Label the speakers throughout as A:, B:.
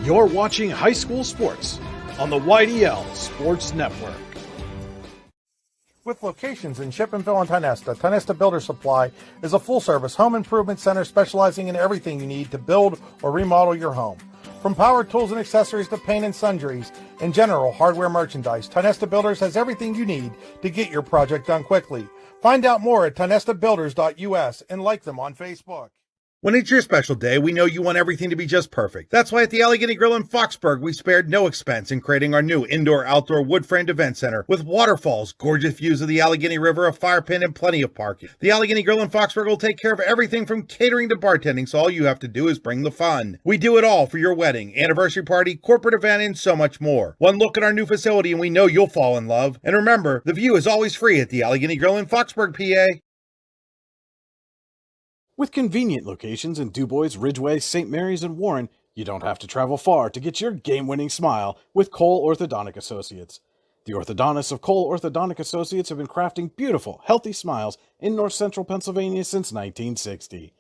A: You're watching high school sports on the YDL Sports Network.
B: With locations in Sheffield and Tionesta Builder Supply is a full-service home improvement center specializing in everything you need to build or remodel your home. From power tools and accessories to paint and sundries and general hardware merchandise, Tionesta Builders has everything you need to get your project done quickly. Find out more at tionestabuilders.us and like them on Facebook. When it's your special day, we know you want everything to be just perfect. That's why at the Allegany Grill in Foxburg, we spared no expense in creating our new indoor-outdoor wood-framed event center with waterfalls, gorgeous views of the Allegany River, a fire pit, and plenty of parking. The Allegany Grill in Foxburg will take care of everything from catering to bartending, so all you have to do is bring the fun. We do it all for your wedding, anniversary party, corporate event, and so much more. One look at our new facility and we know you'll fall in love. And remember, the view is always free at the Allegany Grill in Foxburg, PA.
A: With convenient locations in DuBois, Ridgeway, St. Mary's, and Warren, you don't have to travel far to get your game-winning smile with Cole Orthodontic Associates. The orthodontists of Cole Orthodontic Associates have been crafting beautiful, healthy smiles in North Central Pennsylvania since 1960.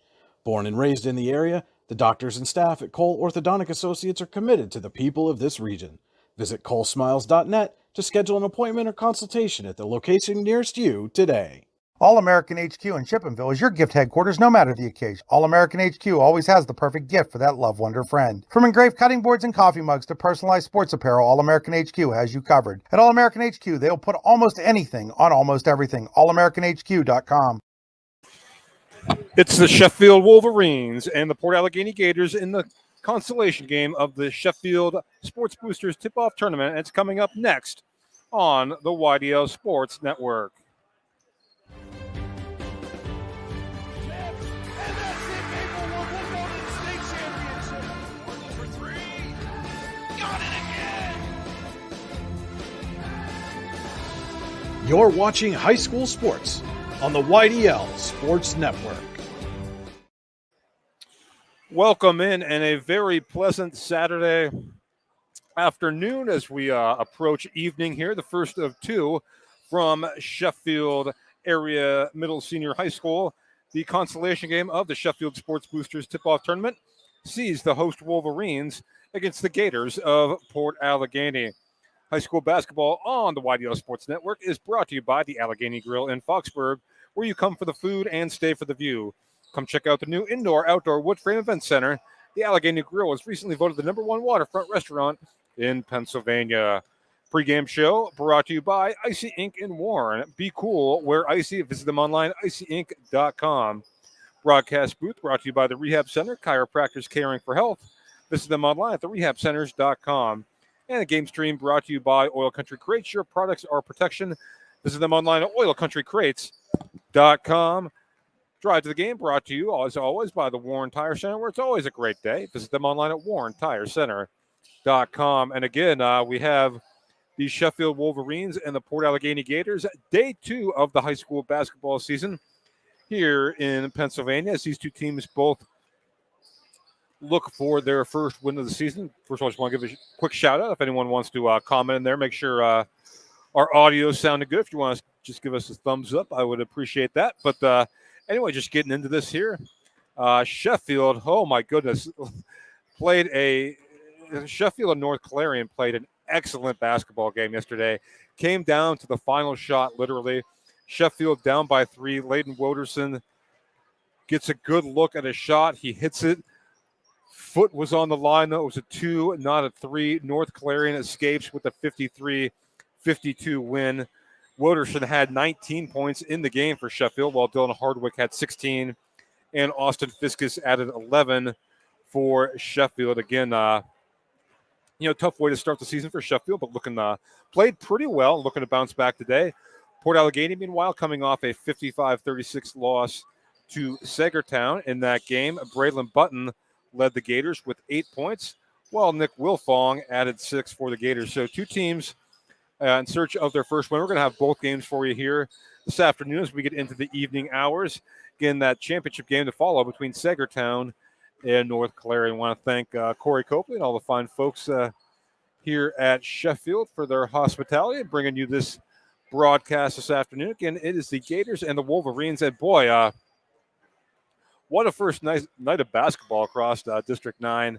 A: Born and raised in the area, the doctors and staff at Cole Orthodontic Associates are committed to the people of this region. Visit colesmiles.net to schedule an appointment or consultation at the location nearest you today.
B: All-American HQ in Shippenville is your gift headquarters no matter the occasion. All-American HQ always has the perfect gift for that loved one or friend. From engraved cutting boards and coffee mugs to personalized sports apparel, All-American HQ has you covered. At All-American HQ, they'll put almost anything on almost everything. AllAmericanHQ.com.
C: It's the Sheffield Wolverines and the Port Allegany Gators in the consolation game of the Sheffield Sports Boosters Tip-Off Tournament. It's coming up next on the YDL Sports Network.
A: You're watching high school sports on the YDL Sports Network.
C: Welcome in and a very pleasant Saturday afternoon as we approach evening here, the first of two from Sheffield Area Middle Senior High School. The consolation game of the Sheffield Sports Boosters Tip-Off Tournament sees the host Wolverines against the Gators of Port Allegany. High school basketball on the YDL Sports Network is brought to you by the Allegany Grill in Foxburg, where you come for the food and stay for the view. Come check out the new indoor-outdoor wood frame event center. The Allegany Grill was recently voted the #1 waterfront restaurant in Pennsylvania. Pre-game show brought to you by Icy Ink in Warren. Be cool, wear Icy. Visit them online, icyink.com. Broadcast booth brought to you by the Rehab Center, chiropractors caring for health. Visit them online at therehabcenters.com. And a game stream brought to you by Oil Country Crates. Your products are protection. Visit them online at oilcountrycrates.com. Drive to the game brought to you, as always, by the Warren Tire Center, where it's always a great day. Visit them online at warrentirecenter.com. And again, we have the Sheffield Wolverines and the Port Allegany Gators, day 2 of the high school basketball season here in Pennsylvania, as these two teams both look for their first win of the season. First of all, I just want to give a quick shout out. If anyone wants to comment in there, make sure our audio sounded good. If you want to just give us a thumbs up, I would appreciate that. But anyway, just getting into this here. Sheffield, oh my goodness, Sheffield and North Clarion played an excellent basketball game yesterday. Came down to the final shot, literally. Sheffield down by 3. Layden Woderson gets a good look at a shot. He hits it. Foot was on the line, though. It was a 2, not a 3. North Clarion escapes with a 53-52 win. Woderson had 19 points in the game for Sheffield, while Dylan Hardwick had 16, and Austin Fiskus added 11 for Sheffield. Again, tough way to start the season for Sheffield, but played pretty well, looking to bounce back today. Port Allegany, meanwhile, coming off a 55-36 loss to Sagertown in that game. Braylon Button led the Gators with 8 points, while Nick Wilfong added 6 for the Gators. So two teams in search of their first win. We're going to have both games for you here this afternoon as we get into the evening hours. Again, that championship game to follow between Sagertown and North Clarion. I want to thank Corey Copley and all the fine folks here at Sheffield for their hospitality and bringing you this broadcast this afternoon. Again, it is the Gators and the Wolverines. And boy, what a first night of basketball across District 9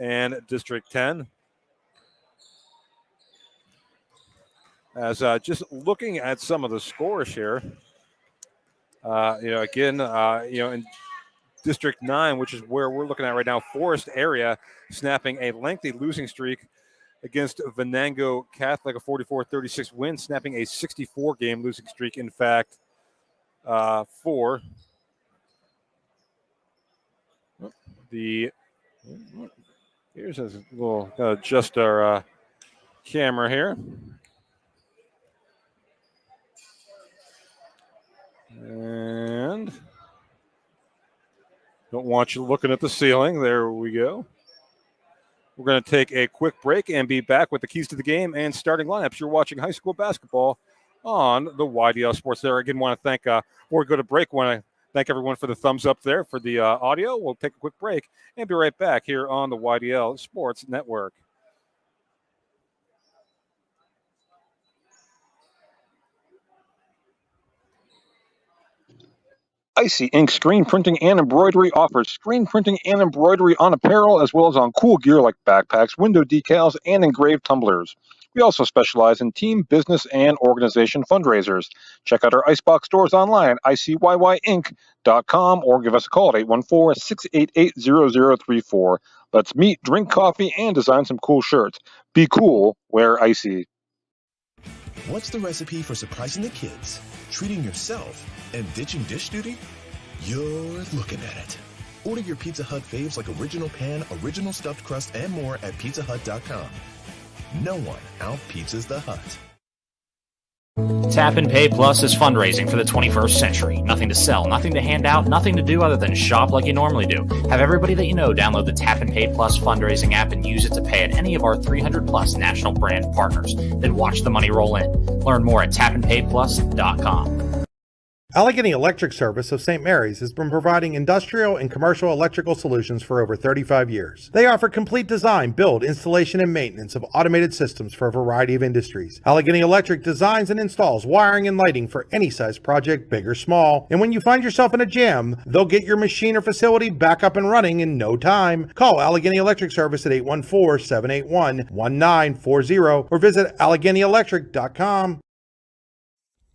C: and District 10. As just looking at some of the scores here, in District 9, which is where we're looking at right now, Forest Area snapping a lengthy losing streak against Venango Catholic, a 44-36 win, snapping a 64-game losing streak, in fact, for the... Here's a little... adjust our camera here. And... don't want you looking at the ceiling. There we go. We're going to take a quick break and be back with the keys to the game and starting lineups. You're watching high school basketball on the YDL Sports Network. Again, want to thank, before we go to break, want to thank everyone for the thumbs up there for the audio. We'll take a quick break and be right back here on the YDL Sports Network.
D: Icy Ink Screen Printing and Embroidery offers screen printing and embroidery on apparel as well as on cool gear like backpacks, window decals, and engraved tumblers. We also specialize in team, business, and organization fundraisers. Check out our Icebox stores online at icyinc.com or give us a call at 814-688-0034. Let's meet, drink coffee, and design some cool shirts. Be cool, wear Icy.
E: What's the recipe for surprising the kids, treating yourself, and ditching dish duty? You're looking at it. Order your Pizza Hut faves like original pan, original stuffed crust, and more at pizzahut.com. No one out-pizzas the Hut.
F: Tap and Pay Plus is fundraising for the 21st century. Nothing to sell, nothing to hand out, nothing to do other than shop like you normally do. Have everybody that you know download the Tap and Pay Plus fundraising app and use it to pay at any of our 300 plus national brand partners. Then watch the money roll in. Learn more at tapandpayplus.com.
B: Allegany Electric Service of St. Mary's has been providing industrial and commercial electrical solutions for over 35 years. They offer complete design, build, installation, and maintenance of automated systems for a variety of industries. Allegany Electric designs and installs wiring and lighting for any size project, big or small. And when you find yourself in a jam, they'll get your machine or facility back up and running in no time. Call Allegany Electric Service at 814-781-1940 or visit AlleganyElectric.com.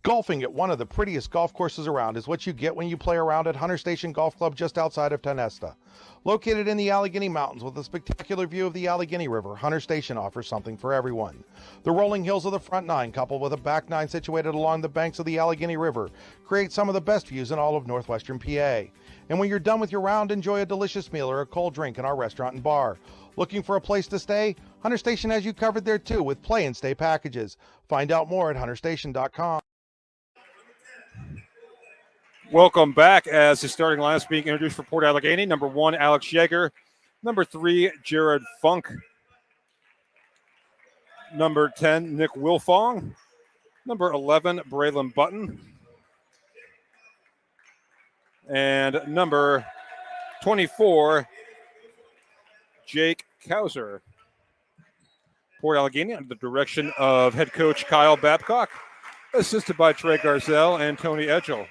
B: Golfing at one of the prettiest golf courses around is what you get when you play around at Hunter Station Golf Club just outside of Tonesta. Located in the Allegheny Mountains with a spectacular view of the Allegheny River, Hunter Station offers something for everyone. The rolling hills of the front nine, coupled with a back nine situated along the banks of the Allegheny River, create some of the best views in all of northwestern PA. And when you're done with your round, enjoy a delicious meal or a cold drink in our restaurant and bar. Looking for a place to stay? Hunter Station has you covered there too with play and stay packages. Find out more at hunterstation.com.
C: Welcome back as the starting lineup is being introduced for Port Allegany. Number 1, Alex Yeager. Number 3, Jared Funk. Number 10, Nick Wilfong. Number 11, Braylon Button. And number 24, Jake Kauser. Port Allegany under the direction of head coach Kyle Babcock, assisted by Trey Garzell and Tony Edgell.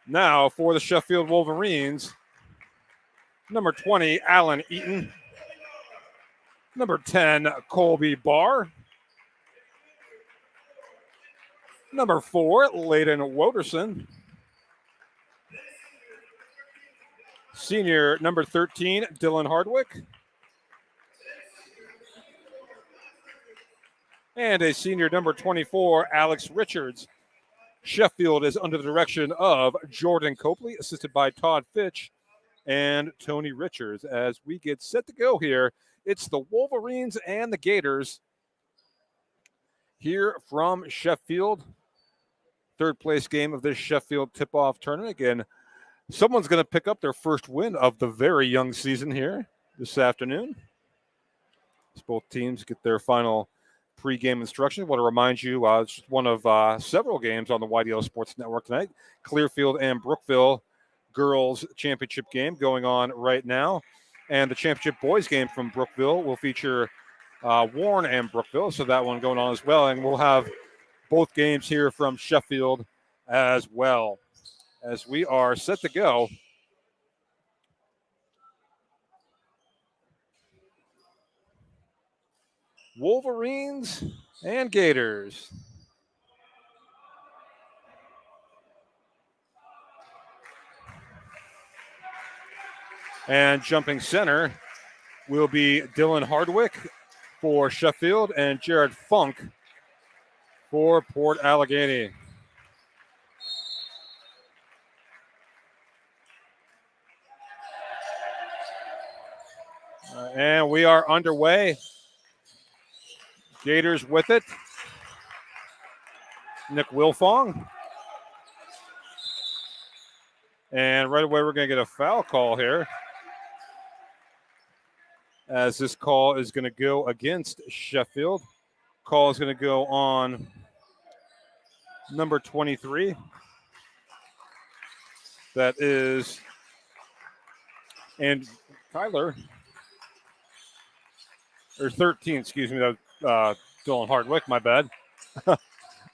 C: Now for the Sheffield Wolverines, number 20, Alan Eaton. Number 10, Colby Barr. Number 4, Layden Woderson. Senior number 13, Dylan Hardwick. And a senior number 24, Alex Richards. Sheffield is under the direction of Jordan Copley, assisted by Todd Fitch and Tony Richards. As we get set to go here, it's the Wolverines and the Gators here from Sheffield. Third place game of this Sheffield tip-off tournament. Again, someone's going to pick up their first win of the very young season here this afternoon. As both teams get their final pre-game instruction. I want to remind you, it's one of several games on the YDL Sports Network tonight. Clearfield and Brookville girls championship game going on right now. And the championship boys game from Brookville will feature Warren and Brookville. So that one going on as well. And we'll have both games here from Sheffield as well as we are set to go. Wolverines and Gators. And jumping center will be Dylan Hardwick for Sheffield and Jared Funk for Port Allegany. And we are underway. Gators with it. Nick Wilfong. And right away we're going to get a foul call here, as this call is going to go against Sheffield. Call is going to go on number 23. That is, and Tyler, or 13, excuse me, that Dylan Hardwick, my bad.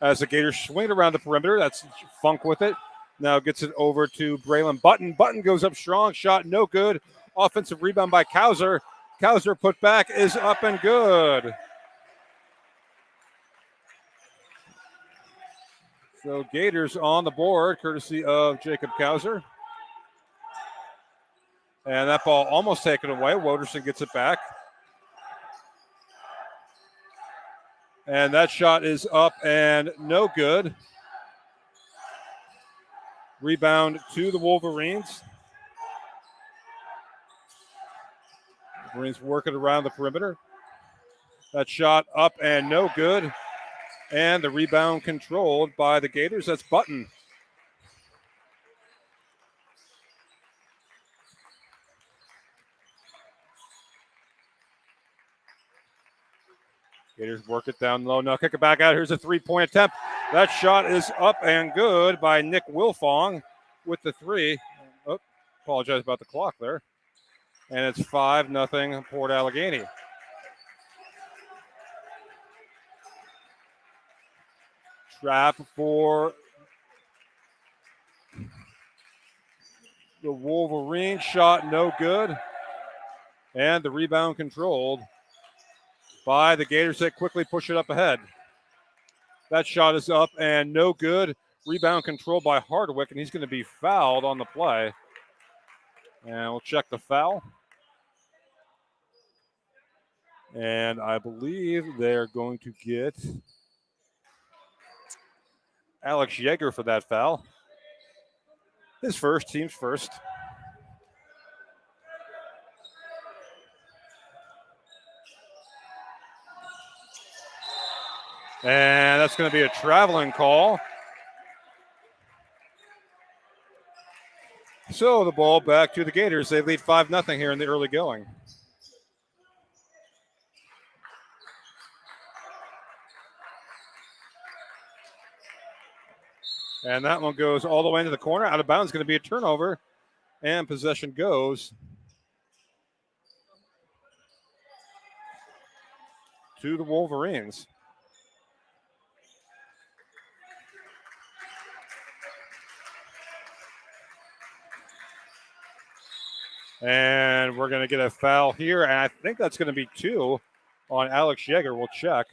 C: As the Gators swing around the perimeter, that's Funk with it. Now gets it over to Braylon Button. Button goes up strong, shot no good. Offensive rebound by Kauser. Kauser put back is up and good. So Gators on the board, courtesy of Jacob Kauser. And that ball almost taken away. Woderson gets it back. And that shot is up and no good. Rebound to the Wolverines. Wolverines working around the perimeter. That shot up and no good. And the rebound controlled by the Gators. That's Button. Gators work it down low. Now kick it back out. Here's a three-point attempt. That shot is up and good by Nick Wilfong with the three. Oh, apologize about the clock there. And it's 5-0 Port Allegany. Trap for the Wolverines. Shot no good. And the rebound controlled by the Gators that quickly push it up ahead. That shot is up and no good. Rebound controlled by Hardwick, and he's going to be fouled on the play. And we'll check the foul. And I believe they're going to get Alex Yeager for that foul. His first, team's first. And that's going to be a traveling call. So the ball back to the Gators. They lead 5-0 here in the early going. And that one goes all the way into the corner. Out of bounds, going to be a turnover. And possession goes to the Wolverines. And we're going to get a foul here. And I think that's going to be 2 on Alex Yeager. We'll check.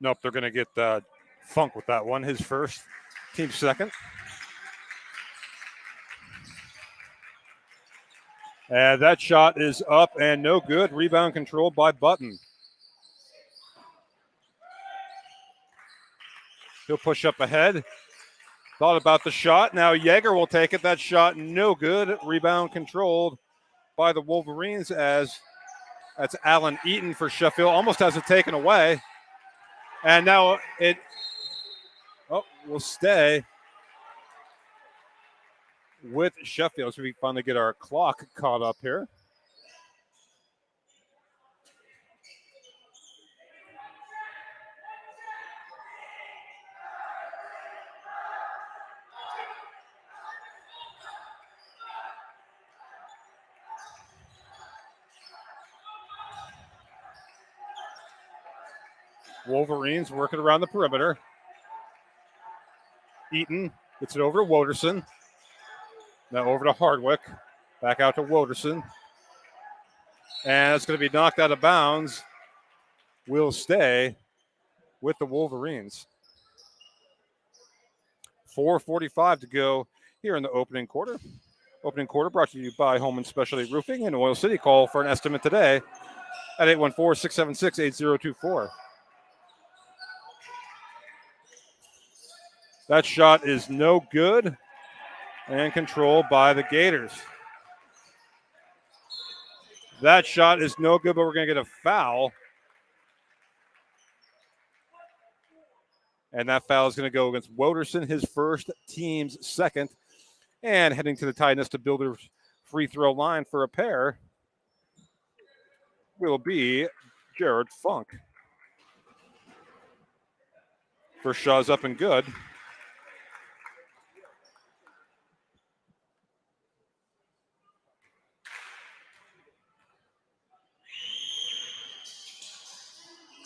C: Nope, they're going to get Funk with that one. His first, team second. And that shot is up and no good. Rebound controlled by Button. He'll push up ahead. Thought about the shot. Now Yeager will take it. That shot no good. Rebound controlled by the Wolverines, as that's Alan Eaton for Sheffield. Almost has it taken away. And now it will stay with Sheffield. So we finally get our clock caught up here. Wolverines working around the perimeter. Eaton gets it over to Woderson. Now over to Hardwick. Back out to Woderson. And it's going to be knocked out of bounds. Will stay with the Wolverines. 4:45 to go here in the opening quarter. Opening quarter brought to you by Home and Specialty Roofing in Oil City. Call for an estimate today at 814-676-8024. That shot is no good and controlled by the Gators. That shot is no good, but we're going to get a foul. And that foul is going to go against Woderson, his first, team's second. And heading to the Tidiness Builders free throw line for a pair will be Jared Funk. First shot is up and good.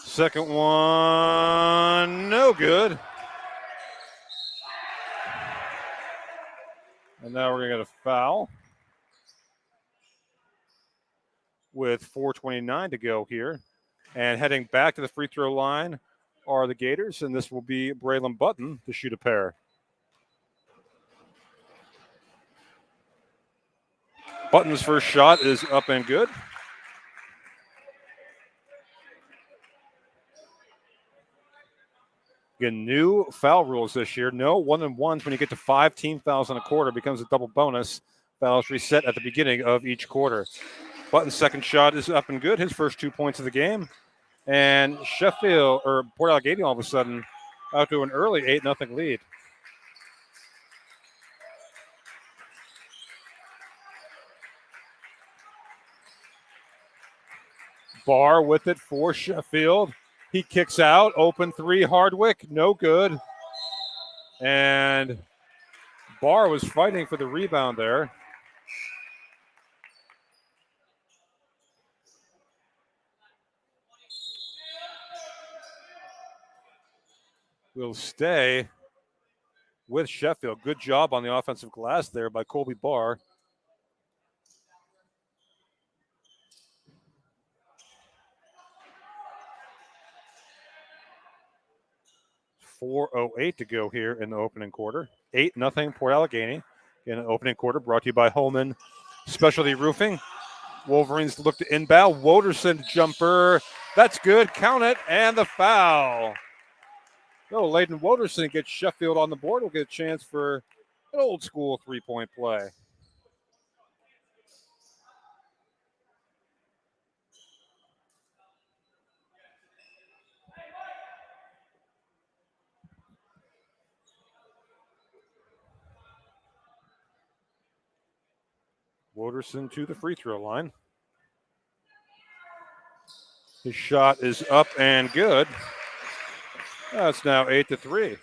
C: Second one, no good. And now we're going to get a foul with 4:29 to go here. And heading back to the free throw line are the Gators, and this will be Braylon Button to shoot a pair. Button's first shot is up and good. Again, new foul rules this year. No 1-and-1s when you get to 5 team fouls in a quarter. Becomes a double bonus. Fouls reset at the beginning of each quarter. Button's second shot is up and good. His first 2 points of the game. And Port Allegany all of a sudden out to an early 8-0 lead. Barr with it for Sheffield. He kicks out, open three, Hardwick, no good. And Barr was fighting for the rebound there. Will stay with Sheffield. Good job on the offensive glass there by Colby Barr. .408 to go here in the opening quarter. 8-0 Port Allegany in the opening quarter, brought to you by Holman Specialty Roofing. Wolverines look to inbound. Woderson jumper. That's good. Count it. And the foul. No, Layden Woderson gets Sheffield on the board. We'll get a chance for an old school three-point play. Woderson to the free throw line. His shot is up and good. That's now 8-3.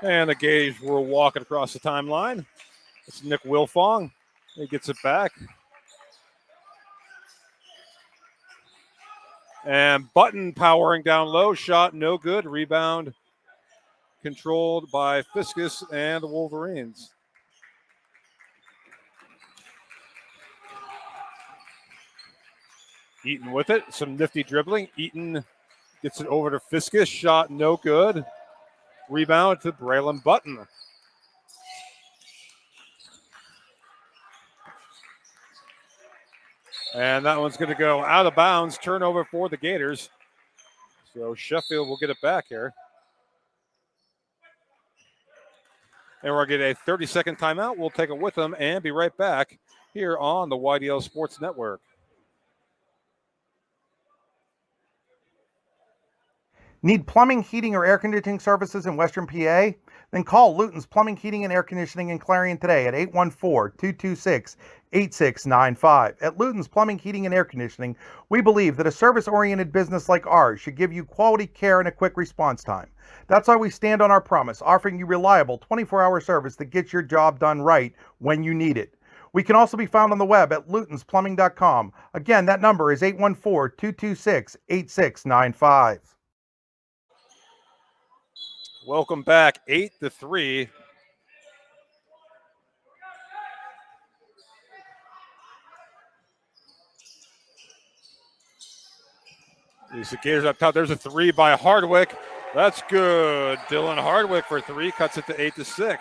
C: And the Gators will walk it across the timeline. It's Nick Wilfong. He gets it back. And Button powering down low. Shot no good. Rebound controlled by Fiskus and the Wolverines. Eaton with it. Some nifty dribbling. Eaton gets it over to Fiskus. Shot no good. Rebound to Braylon Button. And that one's going to go out of bounds. Turnover for the Gators. So Sheffield will get it back here. And we're going to get a 30-second timeout. We'll take it with them and be right back here on the YDL Sports Network.
B: Need plumbing, heating, or air conditioning services in Western PA? Then call Luton's Plumbing, Heating, and Air Conditioning in Clarion today at 814-226-8695. At Luton's Plumbing, Heating, and Air Conditioning, we believe that a service-oriented business like ours should give you quality care and a quick response time. That's why we stand on our promise, offering you reliable 24-hour service that gets your job done right when you need it. We can also be found on the web at lutonsplumbing.com. Again, that number is 814-226-8695.
C: Welcome back, 8-3. These Gators up top. There's a three by Hardwick. That's good. Dylan Hardwick for three, cuts it to 8-6.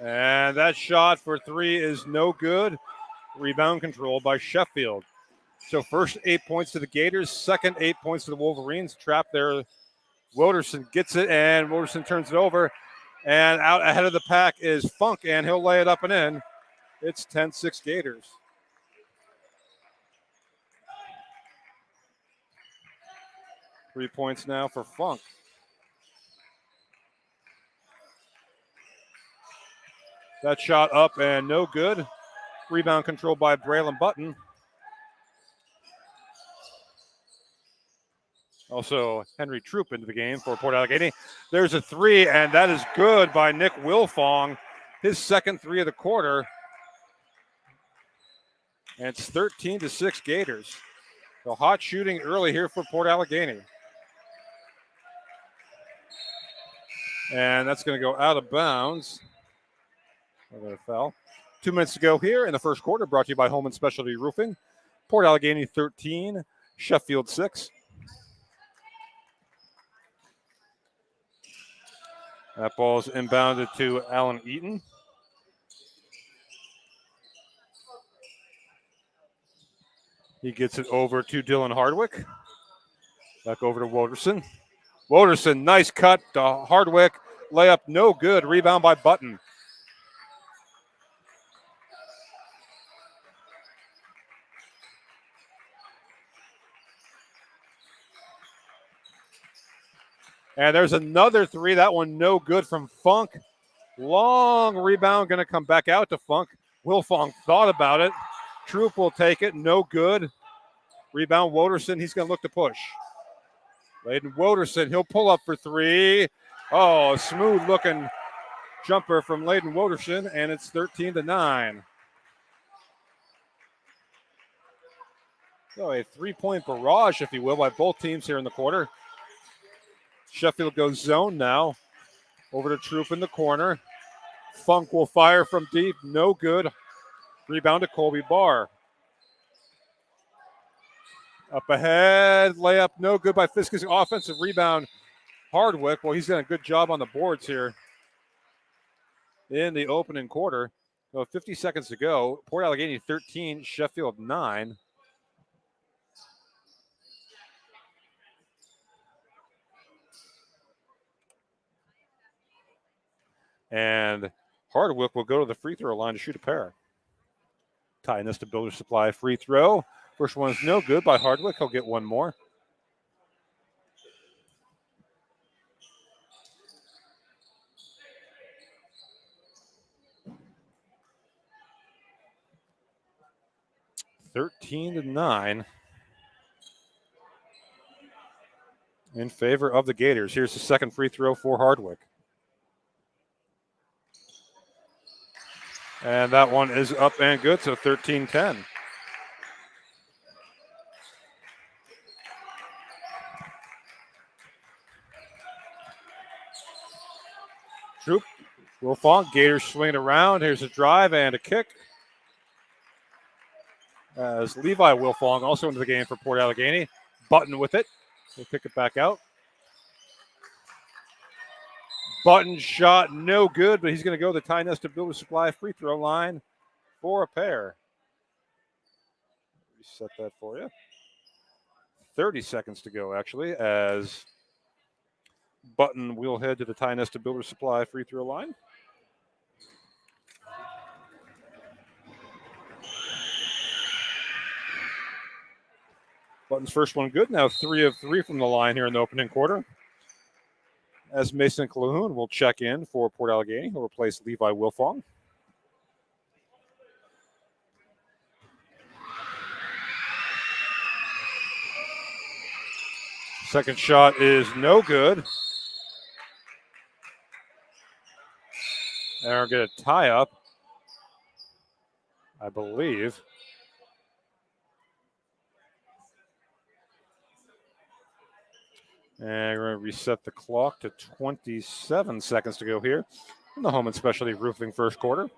C: And that shot for three is no good. Rebound control by Sheffield. So first 8 points to the Gators, second 8 points to the Wolverines. Trapped there. Wilderson gets it, and Wilderson turns it over. And out ahead of the pack is Funk, and he'll lay it up and in. It's 10-6 Gators. Three points now for Funk. That shot up and no good. Rebound control by Braylon Button. Also, Henry Troop into the game for Port Allegany. There's a three, and that is good by Nick Wilfong. His second three of the quarter. And it's 13-6 Gators. So hot shooting early here for Port Allegany. And that's going to go out of bounds. Another foul. 2 minutes to go here in the first quarter, brought to you by Holman Specialty Roofing. Port Allegany 13, Sheffield 6. That ball is inbounded to Alan Eaton. He gets it over to Dylan Hardwick. Back over to Woderson. Woderson, nice cut to Hardwick. Layup, no good. Rebound by Button. And there's another three. That one no good from Funk. Long rebound going to come back out to Funk. Wilfong thought about it. Troop will take it. No good. Rebound Woderson. He's going to look to push. Layden Woderson. He'll pull up for three. Oh, smooth looking jumper from Layden Woderson. And it's 13-9. So a 3-point barrage, if you will, by both teams here in the quarter. Sheffield goes zone now. Over to Troop in the corner. Funk will fire from deep. No good. Rebound to Colby Barr. Up ahead. Layup. No good by Fiskus. Offensive rebound. Hardwick. Well, he's done a good job on the boards here in the opening quarter. So 50 seconds to go. Port Allegany 13. Sheffield 9. And Hardwick will go to the free throw line to shoot a pair. Tying this to Builder Supply free throw. First one is no good by Hardwick. He'll get one more. (13-9) in favor of the Gators. Here's the second free throw for Hardwick. And that one is up and good, so 13-10. Troop, Wilfong, Gators swinging around. Here's a drive and a kick. As Levi Wilfong also into the game for Port Allegany. Button with it. We'll kick it back out. Button shot, no good, but he's going to go to the Ty Nesta Builder Supply free throw line for a pair. Reset that for you. 30 seconds to go, actually, as Button will head to the Ty Nesta Builder Supply free throw line. Button's first one good. Now 3 of 3 from the line here in the opening quarter. As Mason Calhoun will check in for Port Allegany. He'll replace Levi Wilfong. Second shot is no good. And we're going to tie up, I believe. And we're going to reset the clock to 27 seconds to go here in the Home and Specialty Roofing first quarter.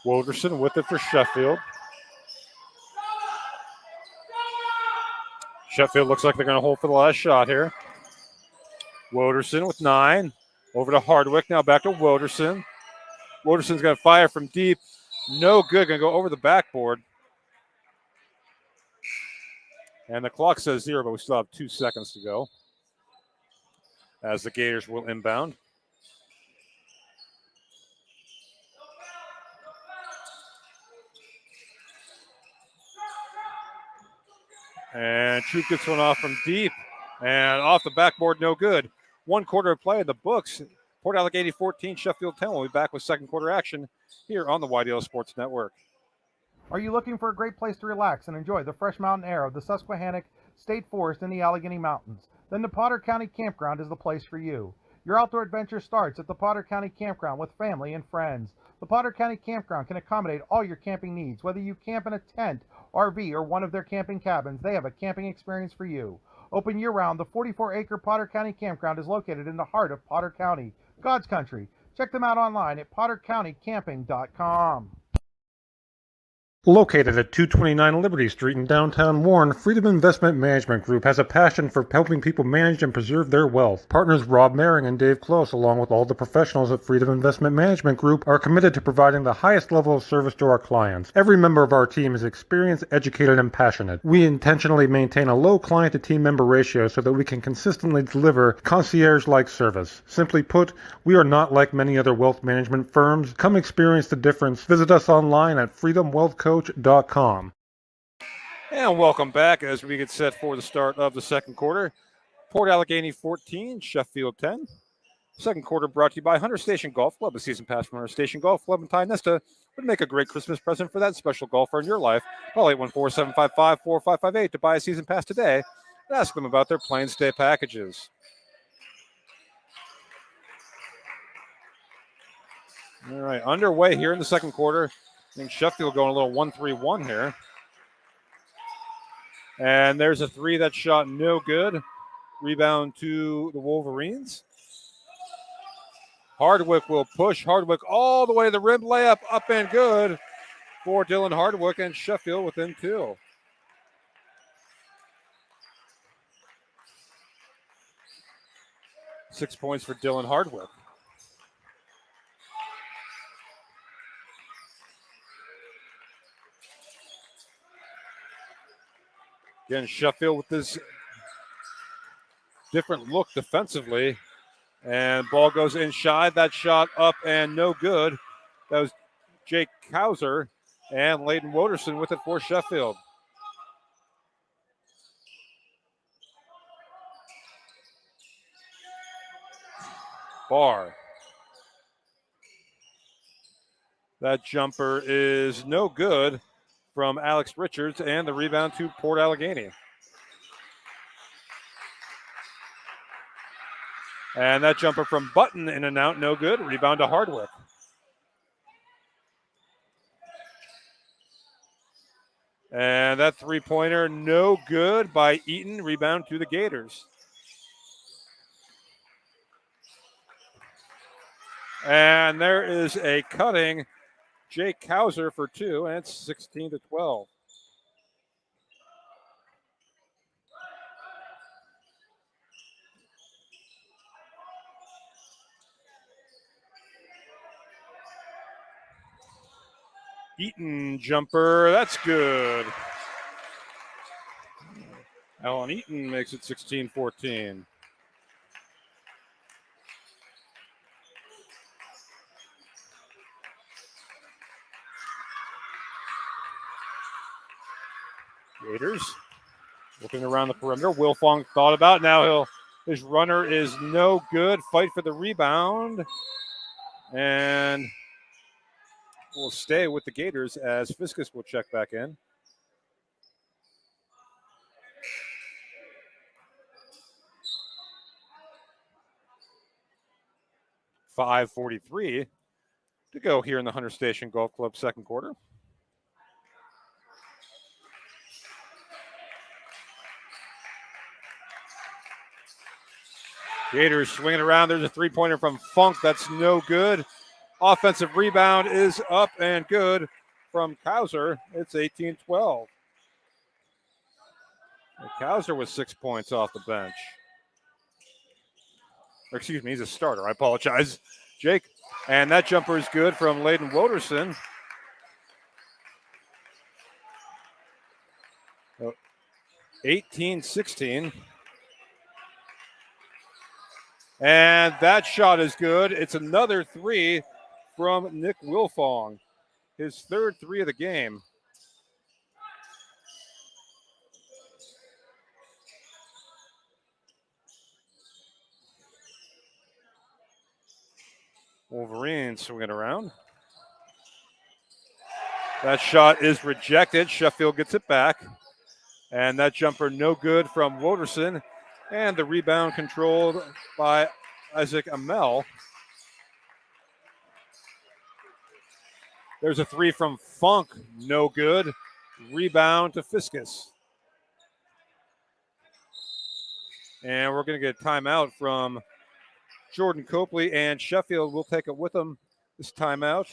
C: Wilderson with it for Sheffield. Sheffield looks like they're going to hold for the last shot here. Wilderson with 9. Over to Hardwick. Now back to Wilderson. Wilderson's going to fire from deep. No good. Going to go over the backboard. And the clock says 0, but we still have 2 seconds to go as the Gators will inbound. And Troop gets one off from deep. And off the backboard, no good. 1 quarter of play in the books. Port Allegany 14, Sheffield 10. We'll be back with second quarter action here on the YDL Sports Network.
B: Are you looking for a great place to relax and enjoy the fresh mountain air of the Susquehannock State Forest in the Allegheny Mountains? Then the Potter County Campground is the place for you. Your outdoor adventure starts at the Potter County Campground with family and friends. The Potter County Campground can accommodate all your camping needs. Whether you camp in a tent, RV, or one of their camping cabins, they have a camping experience for you. Open year-round, the 44-acre Potter County Campground is located in the heart of Potter County, God's country. Check them out online at pottercountycamping.com.
G: Located at 229 Liberty Street in downtown Warren, Freedom Investment Management Group has a passion for helping people manage and preserve their wealth. Partners Rob Maring and Dave Close, along with all the professionals at Freedom Investment Management Group, are committed to providing the highest level of service to our clients. Every member of our team is experienced, educated, and passionate. We intentionally maintain a low client-to-team member ratio so that we can consistently deliver concierge-like service. Simply put, we are not like many other wealth management firms. Come experience the difference. Visit us online at freedomwealthcoach.com.
C: And welcome back as we get set for the start of the second quarter. Port Allegany 14, Sheffield 10. Second quarter brought to you by Hunter Station Golf Club. A season pass from Hunter Station Golf Club in Ty Nesta would make a great Christmas present for that special golfer in your life. Call 814-755-4558 to buy a season pass today and ask them about their Plains Stay packages. All right, underway here in the second quarter. I think Sheffield going a little 1-3-1 here. And there's a 3 that shot no good. Rebound to the Wolverines. Hardwick will push. Hardwick all the way to the rim. Layup up and good for Dylan Hardwick, and Sheffield within 2. Six points for Dylan Hardwick. Again, Sheffield with this different look defensively. And ball goes inside. That shot up and no good. That was Jake Kauser and Layden Woderson with it for Sheffield. Barr. That jumper is no good from Alex Richards, and the rebound to Port Allegany. And that jumper from Button in and out, no good. Rebound to Hardwick. And that three-pointer, no good by Eaton. Rebound to the Gators. And there is a cutting Jake Kauser for 2, and it's 16-12. Eaton jumper, that's good. Alan Eaton makes it 16-14. Gators looking around the perimeter. Wilfong thought about. Now his runner is no good. Fight for the rebound. And will stay with the Gators as Fiskus will check back in. .543 to go here in the Hunter Station Golf Club second quarter. Gators swinging around. There's a three-pointer from Funk. That's no good. Offensive rebound is up and good from Kauser. It's 18-12. Kauser with 6 points off the bench. Or excuse me, he's a starter. I apologize, Jake. And that jumper is good from Layden Woderson. 18-16. And that shot is good. It's another three from Nick Wilfong. His third three of the game. Wolverines swinging around. That shot is rejected. Sheffield gets it back. And that jumper no good from Woderson. And the rebound controlled by Isaac Amel. There's a three from Funk, no good. Rebound to Fiskus. And we're going to get a timeout from Jordan Copley, and Sheffield will take it with them. This timeout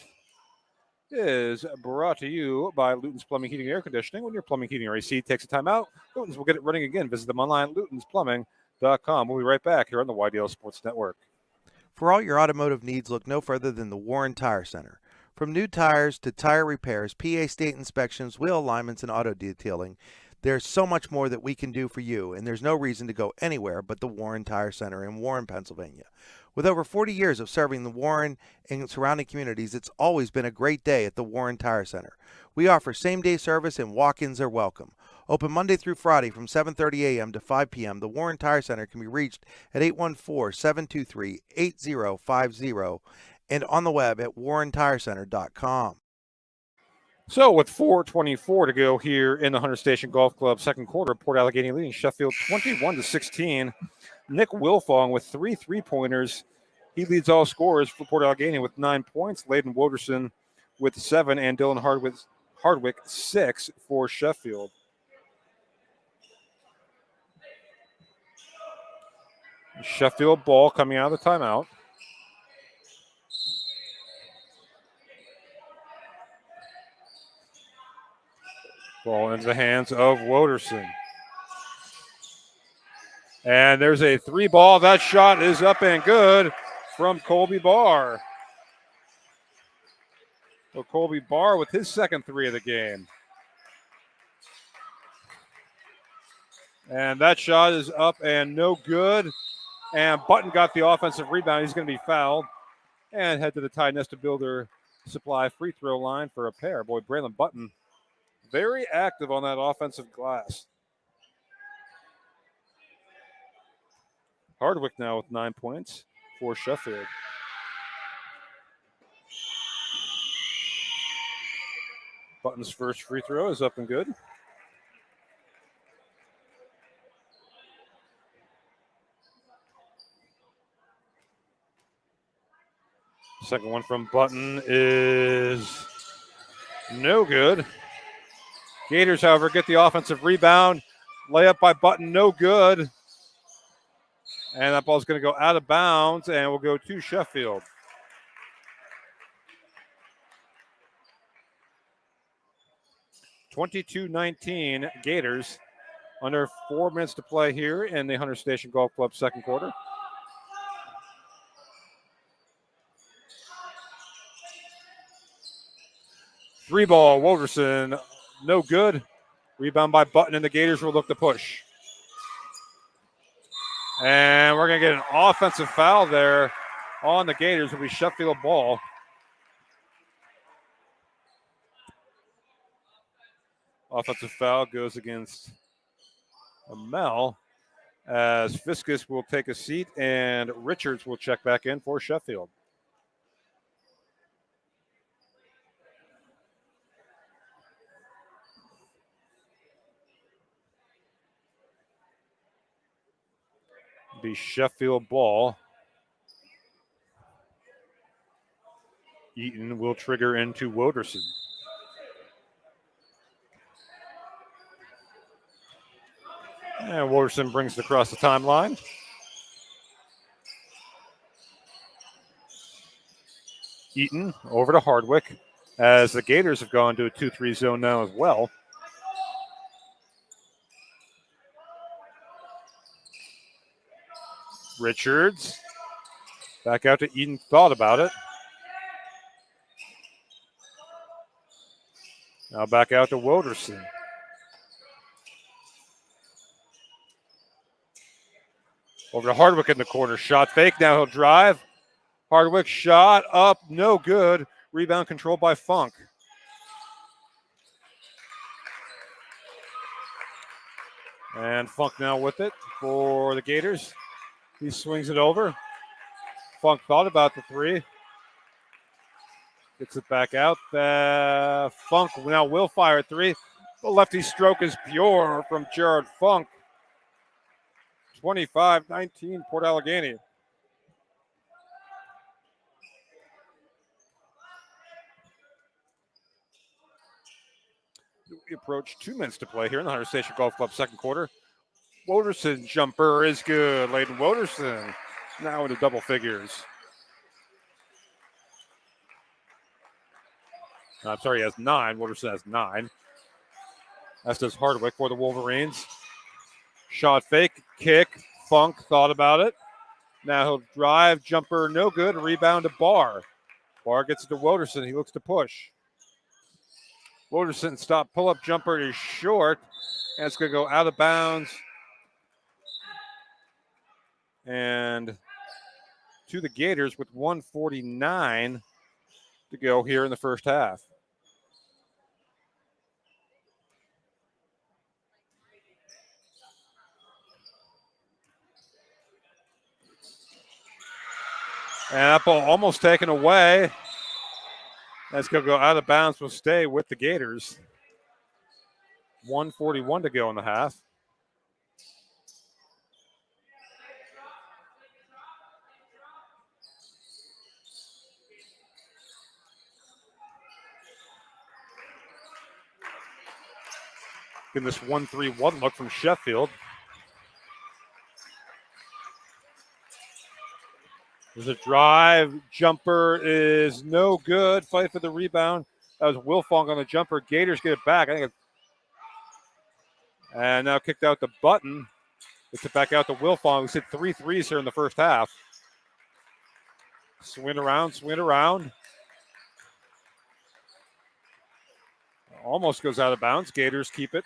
C: is brought to you by Luton's Plumbing, Heating, and Air Conditioning. When your plumbing, heating, or AC takes a timeout, Luton's will get it running again. Visit them online at lutonsplumbing.com. We'll be right back here on the YDL Sports Network.
H: For all your automotive needs, look no further than the Warren Tire Center. From new tires to tire repairs, PA state inspections, wheel alignments, and auto detailing, there's so much more that we can do for you, and there's no reason to go anywhere but the Warren Tire Center in Warren, Pennsylvania. With over 40 years of serving the Warren and surrounding communities, it's always been a great day at the Warren Tire Center. We offer same-day service and walk-ins are welcome. Open Monday through Friday from 7:30 a.m. to 5 p.m., the Warren Tire Center can be reached at 814-723-8050 and on the web at warrentirecenter.com.
C: So with 4:24 to go here in the Hunter Station Golf Club second quarter, Port Allegany leading Sheffield 21-16. Nick Wilfong with 3 3-pointers. He leads all scorers for Port Allegany with 9 points. Layden Woderson with 7 and Dylan Hardwick 6 for Sheffield. Sheffield ball coming out of the timeout. Ball into the hands of Woderson. And there's a 3-ball. That shot is up and good from Colby Barr. So Colby Barr with his second 3 of the game. And that shot is up and no good. And Button got the offensive rebound. He's going to be fouled. And head to the Ty Nesta Builder Supply free throw line for a pair. Boy, Braylon Button very active on that offensive glass. Hardwick now with 9 points for Sheffield. Button's first free throw is up and good. Second one from Button is no good. Gators, however, get the offensive rebound. Layup by Button, no good. And that ball's going to go out of bounds and will go to Sheffield. (22-19) Gators. Under 4 minutes to play here in the Hunter Station Golf Club second quarter. Three-ball, Woderson, no good. Rebound by Button, and the Gators will look to push. And we're going to get an offensive foul there on the Gators. It'll be Sheffield ball. Offensive foul goes against Amel as Fiskus will take a seat and Richards will check back in for Sheffield. be Sheffield ball. Eaton will trigger into Woderson. And Woderson brings it across the timeline. Eaton over to Hardwick as the Gators have gone to a 2-3 zone now as well. Richards back out to Eaton, thought about it. Now back out to Woderson. Over to Hardwick in the corner. Shot fake. Now he'll drive. Hardwick shot up. No good. Rebound controlled by Funk. And Funk now with it for the Gators. He swings it over. Funk thought about the three. Gets it back out. Funk now will fire a three. The lefty stroke is pure from Jared Funk. 25-19, Port Allegany. We approach 2 minutes to play here in the Hunter Station Golf Club second quarter. Woderson jumper is good. Layden Woderson now into double figures. I'm sorry, he has 9. Woderson has 9. As does Hardwick for the Wolverines. Shot fake, kick. Funk thought about it. Now he'll drive, jumper, no good. Rebound to Barr. Barr gets it to Woderson. He looks to push. Woderson stop, pull-up jumper is short. And it's going to go out of bounds. And to the Gators with 1:49 to go here in the first half. And that ball almost taken away. That's going to go out of bounds. Will stay with the Gators. 1:41 to go in the half. In this 1-3-1 look from Sheffield. There's a drive. Jumper is no good. Fight for the rebound. That was Wilfong on the jumper. Gators get it back. And now kicked out the Button. Gets it back out to Wilfong, who's hit 3 threes here in the first half. Swing around. Almost goes out of bounds. Gators keep it.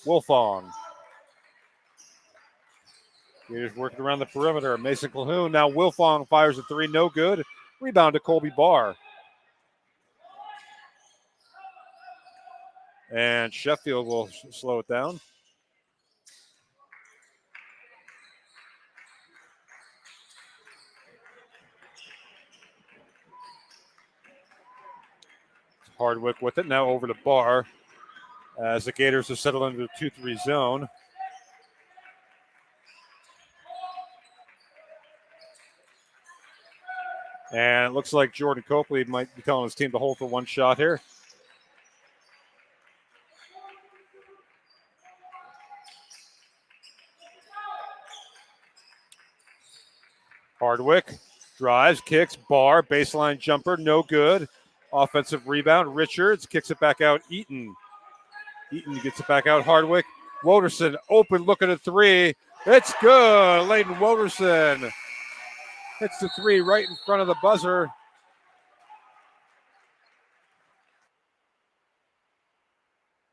C: Wilfong. Gators working around the perimeter. Mason Calhoun. Now Wilfong fires a three. No good. Rebound to Colby Barr. And Sheffield will slow it down. Hardwick with it. Now over to Barr as the Gators have settled into the 2-3 zone. And it looks like Jordan Copley might be telling his team to hold for one shot here. Hardwick drives, kicks, Barr, baseline jumper, no good. Offensive rebound. Richards kicks it back out. Eaton gets it back out. Hardwick. Woderson open, look at a three. It's good. Layden Woderson hits the three right in front of the buzzer.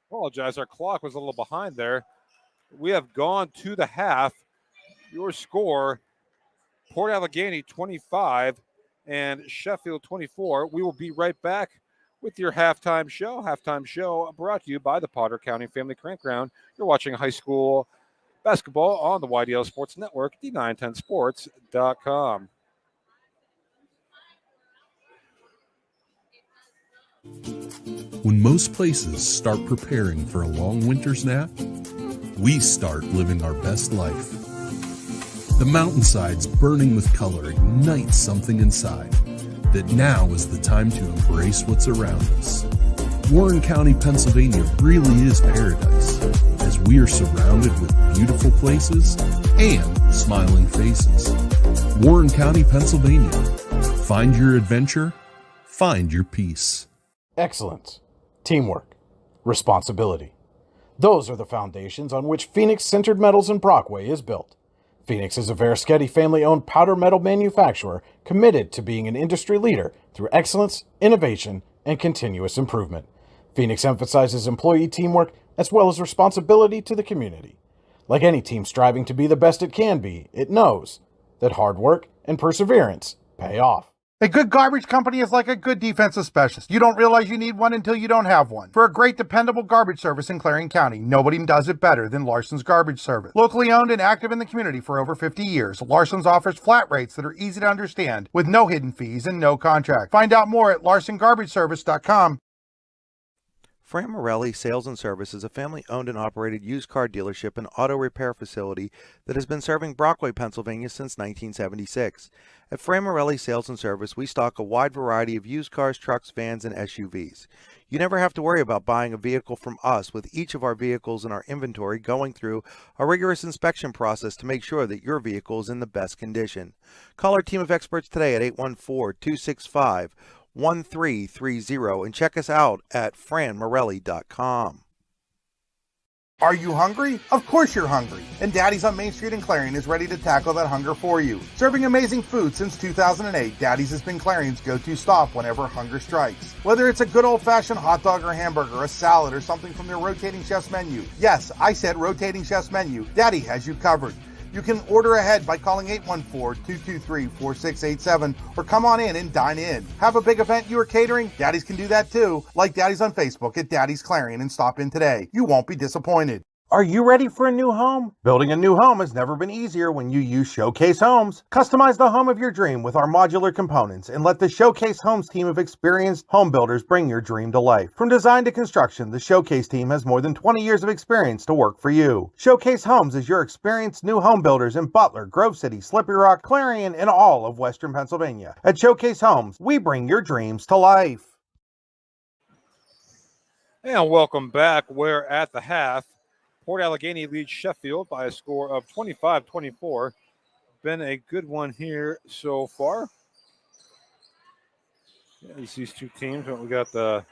C: Apologize, our clock was a little behind there. We have gone to the half. Your score, Port Allegany 25 and Sheffield 24. We will be right back with your halftime show. Halftime show brought to you by the Potter County Family Campground. You're watching high school basketball on the YDL Sports Network, D910sports.com.
I: When most places start preparing for a long winter's nap, we start living our best life. The mountainsides burning with color ignite something inside, that now is the time to embrace what's around us. Warren County, Pennsylvania really is paradise, as we are surrounded with beautiful places and smiling faces. Warren County, Pennsylvania. Find your adventure, find your peace.
A: Excellence, teamwork, responsibility. Those are the foundations on which Phoenix Sintered Metals in Brockway is built. Phoenix is a Verischetti family-owned powder metal manufacturer committed to being an industry leader through excellence, innovation, and continuous improvement. Phoenix emphasizes employee teamwork as well as responsibility to the community. Like any team striving to be the best it can be, it knows that hard work and perseverance pay off.
B: A good garbage company is like a good defensive specialist. You don't realize you need one until you don't have one. For a great, dependable garbage service in Clarion County, nobody does it better than Larson's Garbage Service. Locally owned and active in the community for over 50 years, Larson's offers flat rates that are easy to understand with no hidden fees and no contract. Find out more at larsongarbageservice.com.
H: Fran Morelli Sales and Service is a family-owned and operated used car dealership and auto repair facility that has been serving Brockway, Pennsylvania since 1976. At Fran Morelli Sales and Service, we stock a wide variety of used cars, trucks, vans, and SUVs. You never have to worry about buying a vehicle from us, with each of our vehicles in our inventory going through a rigorous inspection process to make sure that your vehicle is in the best condition. Call our team of experts today at 814-265-1330 and check us out at franmorelli.com.
B: Are you hungry? Of course you're hungry. And Daddy's on Main Street in Clarion is ready to tackle that hunger for you. Serving amazing food since 2008, Daddy's has been Clarion's go-to stop whenever hunger strikes. Whether it's a good old-fashioned hot dog or hamburger, a salad, or something from their rotating chef's menu. Yes, I said rotating chef's menu. Daddy has you covered. You can order ahead by calling 814-223-4687 or come on in and dine in. Have a big event you are catering? Daddy's can do that too. Like Daddy's on Facebook at Daddy's Clarion and stop in today. You won't be disappointed. Are you ready for a new home? Building a new home has never been easier when you use Showcase Homes. Customize the home of your dream with our modular components and let the Showcase Homes team of experienced home builders bring your dream to life. From design to construction, the Showcase team has more than 20 years of experience to work for you. Showcase Homes is your experienced new home builders in Butler, Grove City, Slippery Rock, Clarion, and all of Western Pennsylvania. At Showcase Homes, we bring your dreams to life.
C: And welcome back. We're at the half. Port Allegany leads Sheffield by a score of 25-24. Been a good one here so far. Yeah, these two teams. We got the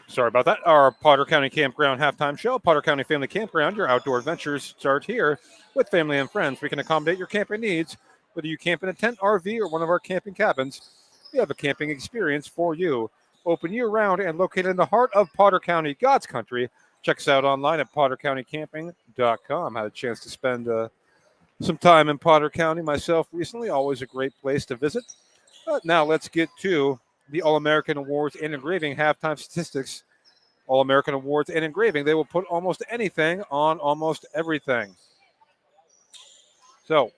C: sorry about that. Our Potter County Campground halftime show. Potter County Family Campground. Your outdoor adventures start here with family and friends. We can accommodate your camping needs. Whether you camp in a tent, RV, or one of our camping cabins, we have a camping experience for you. Open year-round and located in the heart of Potter County, God's country. Check us out online at pottercountycamping.com. Had a chance to spend some time in Potter County myself recently. Always a great place to visit. But now let's get to the All-American Awards and Engraving halftime statistics. All-American Awards and Engraving. They will put almost anything on almost everything. So,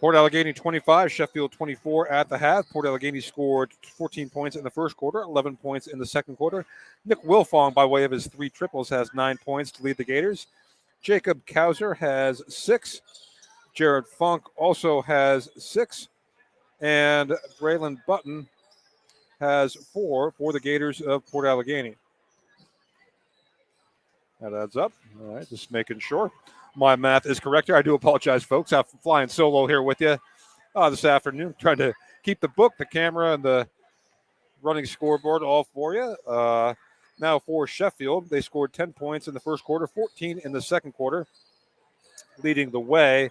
C: Port Allegany 25, Sheffield 24 at the half. Port Allegany scored 14 points in the first quarter, 11 points in the second quarter. Nick Wilfong, by way of his three triples, has 9 points to lead the Gators. Jacob Kauser has 6. Jared Funk also has 6. And Braylon Button has 4 for the Gators of Port Allegany. That adds up. All right, just making sure my math is correct here. I do apologize, folks. I'm flying solo here with you this afternoon, trying to keep the book, the camera, and the running scoreboard all for you. Now for Sheffield, they scored 10 points in the first quarter, 14 in the second quarter. Leading the way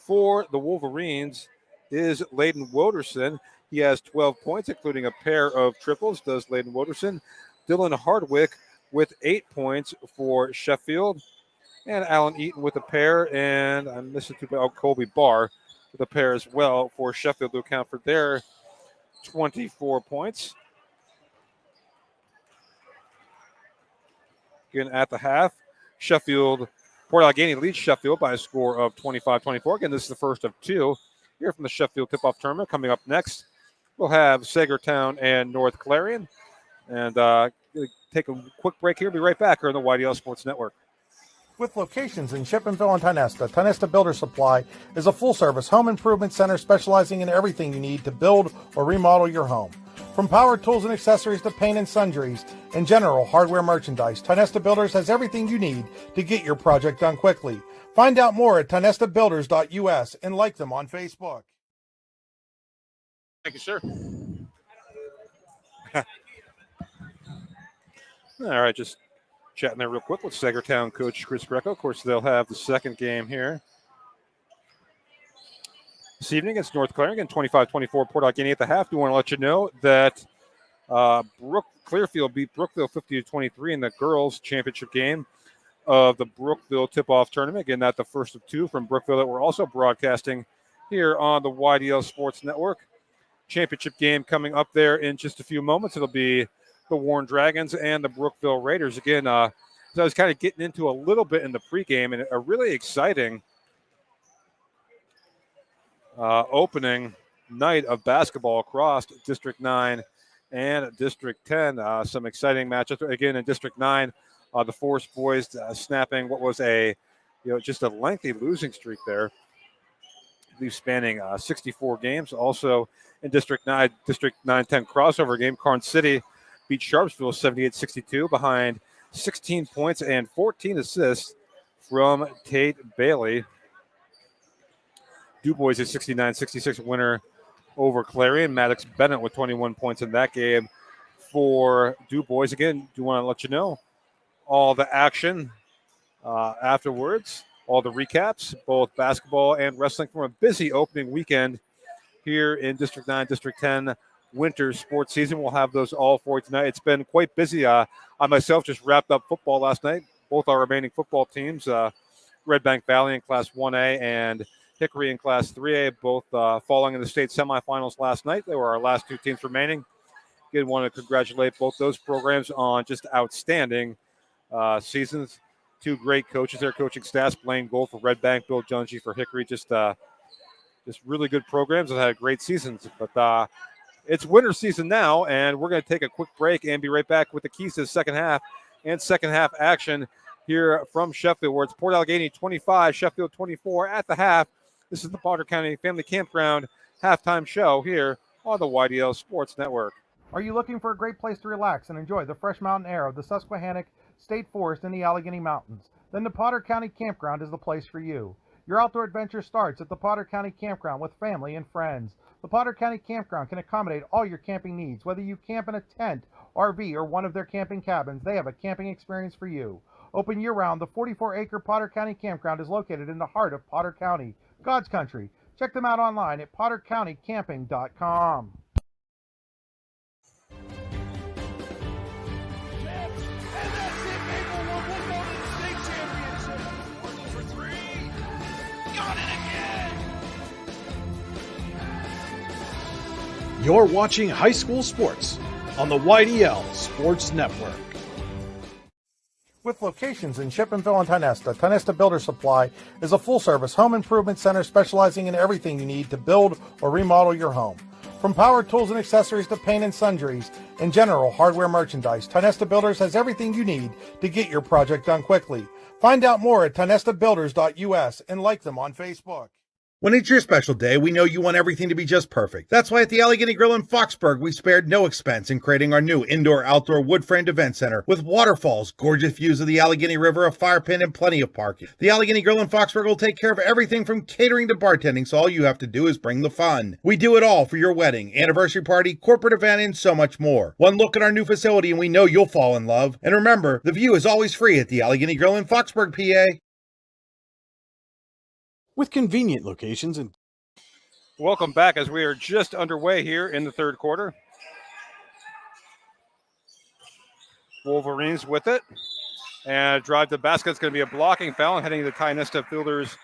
C: for the Wolverines is Layden Woderson. He has 12 points, including a pair of triples, does Layden Woderson. Dylan Hardwick with 8 points for Sheffield. And Alan Eaton with a pair, and I'm missing Colby Barr with a pair as well for Sheffield to account for their 24 points. Again, at the half, Port Allegany leads Sheffield by a score of 25-24. Again, this is the first of 2. here from the Sheffield Tip-Off Tournament. Coming up next, we'll have Sagertown and North Clarion. And take a quick break here. Be right back here on the YDL Sports Network.
B: With locations in Shippenville and Tionesta, Tionesta Builder Supply is a full-service home improvement center specializing in everything you need to build or remodel your home. From power tools and accessories to paint and sundries and general hardware merchandise, Tionesta Builders has everything you need to get your project done quickly. Find out more at tionestabuilders.us and like them on Facebook.
C: Thank you, sir. All right, just chatting there real quick with Sagertown coach Chris Greco. Of course, they'll have the second game here this evening against North Clarion, 25-24 Port Allegany at the half. We want to let you know that Clearfield beat Brookville 50-23 in the girls' championship game of the Brookville Tip-Off Tournament. Again, that's the first of two from Brookville that we're also broadcasting here on the YDL Sports Network. Championship game coming up there in just a few moments. It'll be the Warren Dragons and the Brookville Raiders. Again, so I was kind of getting into a little bit in the pregame, and a really exciting opening night of basketball across District 9 and District 10. Some exciting matchups. Again, in District 9, the Forest boys snapping what was just a lengthy losing streak there, I believe spanning 64 games. Also in District 9, District 9-10 crossover game, Karn City beat Sharpsville 78-62 behind 16 points and 14 assists from Tate Bailey. Du Bois is 69-66 winner over Clarion. Maddox Bennett with 21 points in that game for Du Bois. Again, do want to let you know all the action afterwards, all the recaps, both basketball and wrestling from a busy opening weekend here in District 9, District 10 winter sports season. We'll have those all for you tonight. It's been quite busy. I myself just wrapped up football last night. Both our remaining football teams, Red Bank Valley in Class 1A and Hickory in Class 3A, both falling in the state semifinals last night. They were our last two teams remaining. Again, want to congratulate both those programs on just outstanding seasons. Two great coaches, their coaching staffs, Blaine Gold for Red Bank, Bill Junji for Hickory. Just really good programs that had great seasons. But it's winter season now, and we're going to take a quick break and be right back with the keys to the second half and second half action here from Sheffield, where it's Port Allegany 25, Sheffield 24 at the half. This is the Potter County Family Campground halftime show here on the YDL Sports Network.
B: Are you looking for a great place to relax and enjoy the fresh mountain air of the Susquehannock State Forest in the Allegheny Mountains? Then the Potter County Campground is the place for you. Your outdoor adventure starts at the Potter County Campground with family and friends. The Potter County Campground can accommodate all your camping needs. Whether you camp in a tent, RV, or one of their camping cabins, they have a camping experience for you. Open year-round, the 44-acre Potter County Campground is located in the heart of Potter County, God's country. Check them out online at pottercountycamping.com.
A: You're watching high school sports on the YDL Sports Network.
B: With locations in Shippenville and Tionesta, Tionesta Builder Supply is a full-service home improvement center specializing in everything you need to build or remodel your home. From power tools and accessories to paint and sundries and general hardware merchandise, Tionesta Builders has everything you need to get your project done quickly. Find out more at tionestabuilders.us and like them on Facebook. When it's your special day, we know you want everything to be just perfect. That's why at the Allegany Grill in Foxburg, we spared no expense in creating our new indoor-outdoor wood-framed event center with waterfalls, gorgeous views of the Allegany River, a fire pit, and plenty of parking. The Allegany Grill in Foxburg will take care of everything from catering to bartending, so all you have to do is bring the fun. We do it all for your wedding, anniversary party, corporate event, and so much more. One look at our new facility and we know you'll fall in love. And remember, the view is always free at the Allegany Grill in Foxburg, PA.
A: With convenient locations and
C: Welcome back as we are just underway here in the third quarter. Wolverines with it. And drive to the basket. It's going to be a blocking foul. Heading to the Tionesta Fielders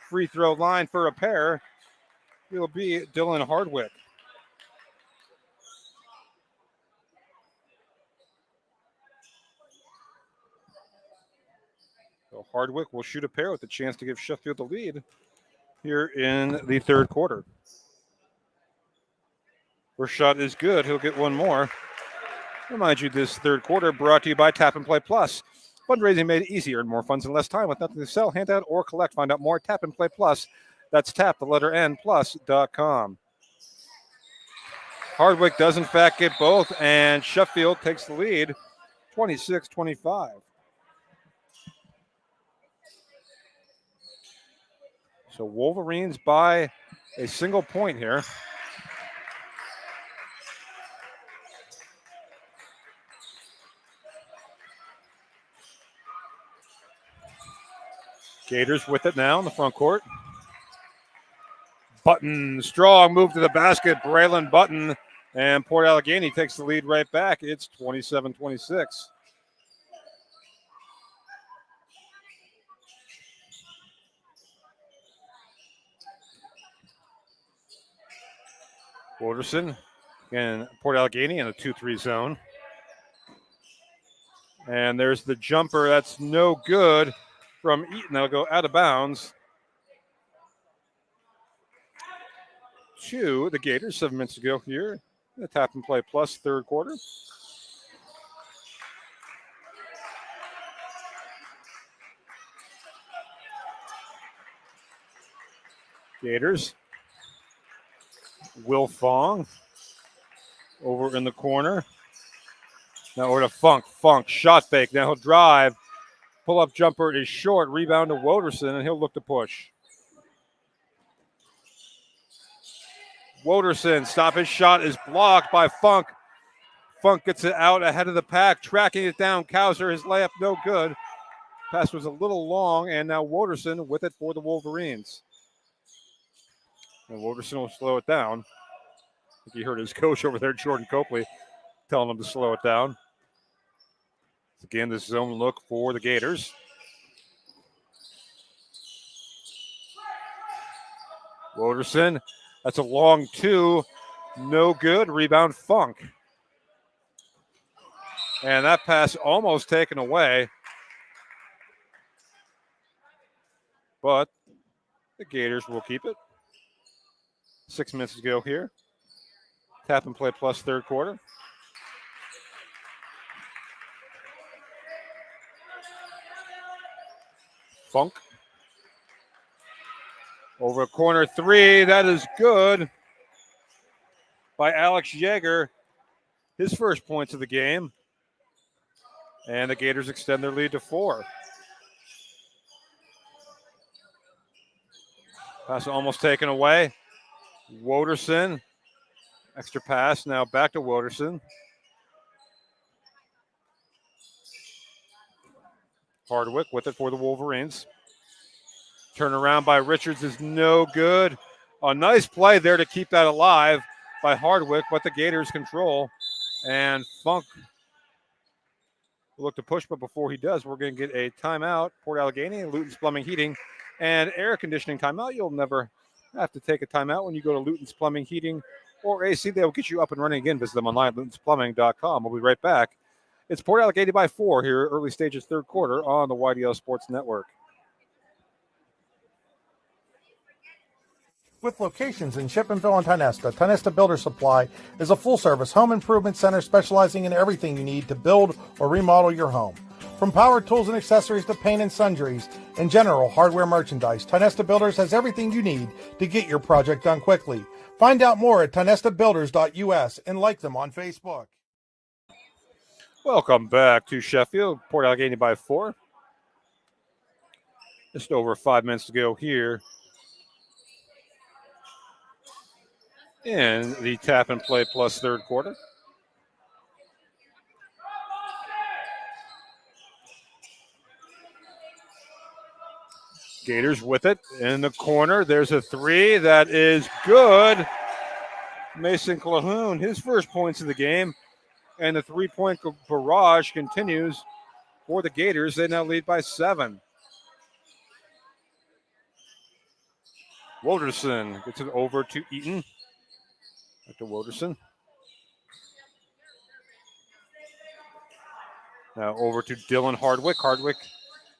C: free throw line for a pair. It'll be Dylan Hardwick. So Hardwick will shoot a pair with a chance to give Sheffield the lead here in the third quarter. First shot is good. He'll get one more. Remind you, this third quarter brought to you by Tap and Play Plus. Fundraising made easier and more funds in less time with nothing to sell, hand out, or collect. Find out more at Tap and Play Plus. That's tap, the letter N, plus.com. Hardwick does, in fact, get both, and Sheffield takes the lead, 26-25. So Wolverines by a single point here. Gators with it now in the front court. Button, strong move to the basket. Braylon Button, and Port Allegany takes the lead right back. It's 27-26. Waterson and Port Allegany in a 2-3 zone. And there's the jumper. That's no good from Eaton. That'll go out of bounds to the Gators. 7 minutes to go here. The Tap and Play Plus third quarter. Gators. Will Fong over in the corner. Now over to Funk. Funk, shot fake. Now he'll drive. Pull-up jumper is short. Rebound to Woderson, and he'll look to push. Woderson, stop his shot is blocked by Funk. Funk gets it out ahead of the pack, tracking it down. Kauser, his layup no good. Pass was a little long, and now Woderson with it for the Wolverines. And Woderson will slow it down. I think he heard his coach over there, Jordan Copley, telling him to slow it down. Again, this zone look for the Gators. Woderson, that's a long two. No good. Rebound Funk. And that pass almost taken away. But the Gators will keep it. 6 minutes to go here. Tap and Play Plus third quarter. Funk. Over a corner three. That is good by Alex Yeager. His first points of the game. And the Gators extend their lead to 4. Pass almost taken away. Woderson. Extra pass. Now back to Woderson. Hardwick with it for the Wolverines. Turnaround by Richards is no good. A nice play there to keep that alive by Hardwick, but the Gators control. And Funk will look to push, but before he does, we're going to get a timeout. Port Allegany, Luton's Plumbing, Heating, and Air Conditioning timeout. You'll never have to take a timeout when you go to Luton's Plumbing, Heating, or AC. They'll get you up and running again. Visit them online at lutonsplumbing.com. We'll be right back. It's Port Allegany by 4 here, early stages, third quarter on the YDL Sports Network.
B: With locations in Shippenville and Tionesta, Tionesta Builder Supply is a full-service home improvement center specializing in everything you need to build or remodel your home. From power tools and accessories to paint and sundries and general hardware merchandise, Tionesta Builders has everything you need to get your project done quickly. Find out more at tionestabuilders.us and like them on Facebook.
C: Welcome back to Sheffield. Port Allegany by 4. Just over 5 minutes to go here in the Tap and Play Plus third quarter. Gators with it in the corner. There's a three that is good. Mason Calhoun, his first points of the game. And the three-point barrage continues for the Gators. They now lead by 7. Woderson gets it over to Eaton. Back to Woderson. Now over to Dylan Hardwick. Hardwick,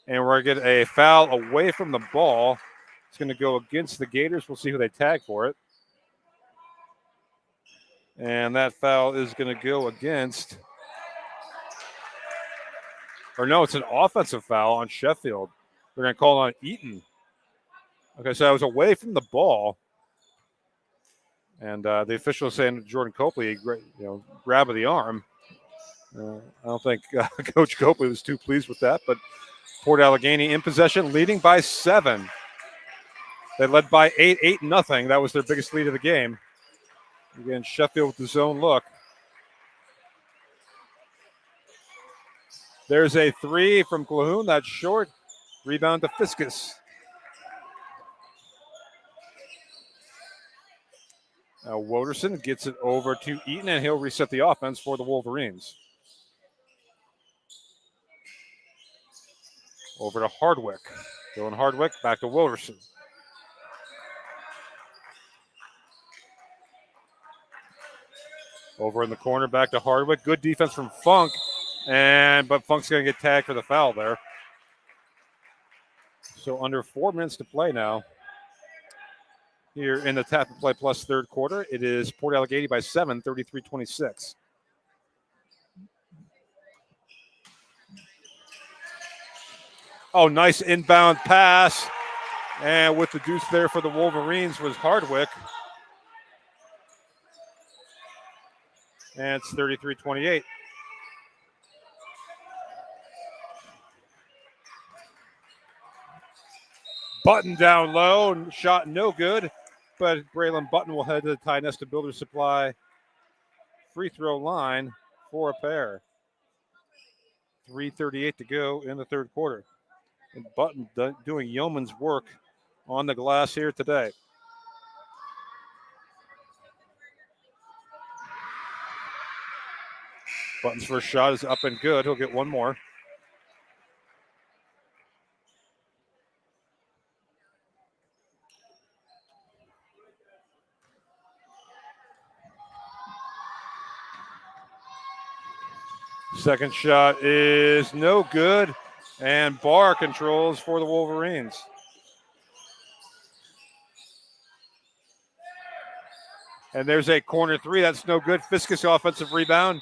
C: and we're going to get a foul away from the ball. It's going to go against the Gators. We'll see who they tag for it. And that foul is going to go against, or no, it's an offensive foul on Sheffield. They're going to call on Eaton. Okay, so I was away from the ball. And the official is saying Jordan Copley, grab of the arm. I don't think Coach Copley was too pleased with that, but Port Allegany in possession, leading by 7. They led by 8-0. That was their biggest lead of the game. Again, Sheffield with the zone look. There's a 3 from Calhoun. That's short. Rebound to Fiskus. Now Woderson gets it over to Eaton, and he'll reset the offense for the Wolverines. Over to Hardwick. Dylan Hardwick, back to Woderson. Over in the corner, back to Hardwick. Good defense from Funk, but Funk's going to get tagged for the foul there. So under 4 minutes to play now. Here in the Tap and Play Plus third quarter, it is Port Allegany by 7, 33-26. Oh, nice inbound pass. And with the deuce there for the Wolverines was Hardwick. And it's 33-28. Button down low, shot no good. But Braylon Button will head to the Ty Nesta Builder Supply free throw line for a pair. 3:38 to go in the third quarter. And Button doing yeoman's work on the glass here today. Button's first shot is up and good. He'll get one more. Second shot is no good, and Barr controls for the Wolverines. And there's a corner 3. That's no good. Fiskus offensive rebound.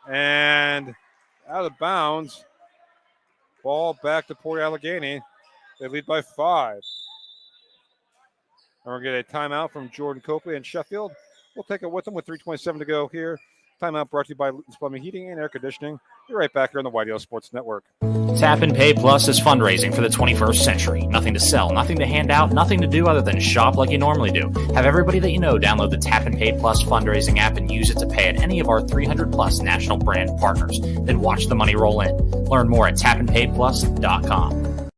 C: And out of bounds. Ball back to Port Allegany. They lead by 5. And we're going to get a timeout from Jordan Copley and Sheffield. We'll take it with them with 3:27 to go here. Timeout brought to you by Luton's Plumbing, Heating, and Air Conditioning. You're right back here on the YDL Sports Network.
F: Tap and Pay Plus is fundraising for the 21st century. Nothing to sell, nothing to hand out, nothing to do other than shop like you normally do. Have everybody that you know download the Tap and Pay Plus fundraising app and use it to pay at any of our 300 plus national brand partners. Then watch the money roll in. Learn more at tapandpayplus.com.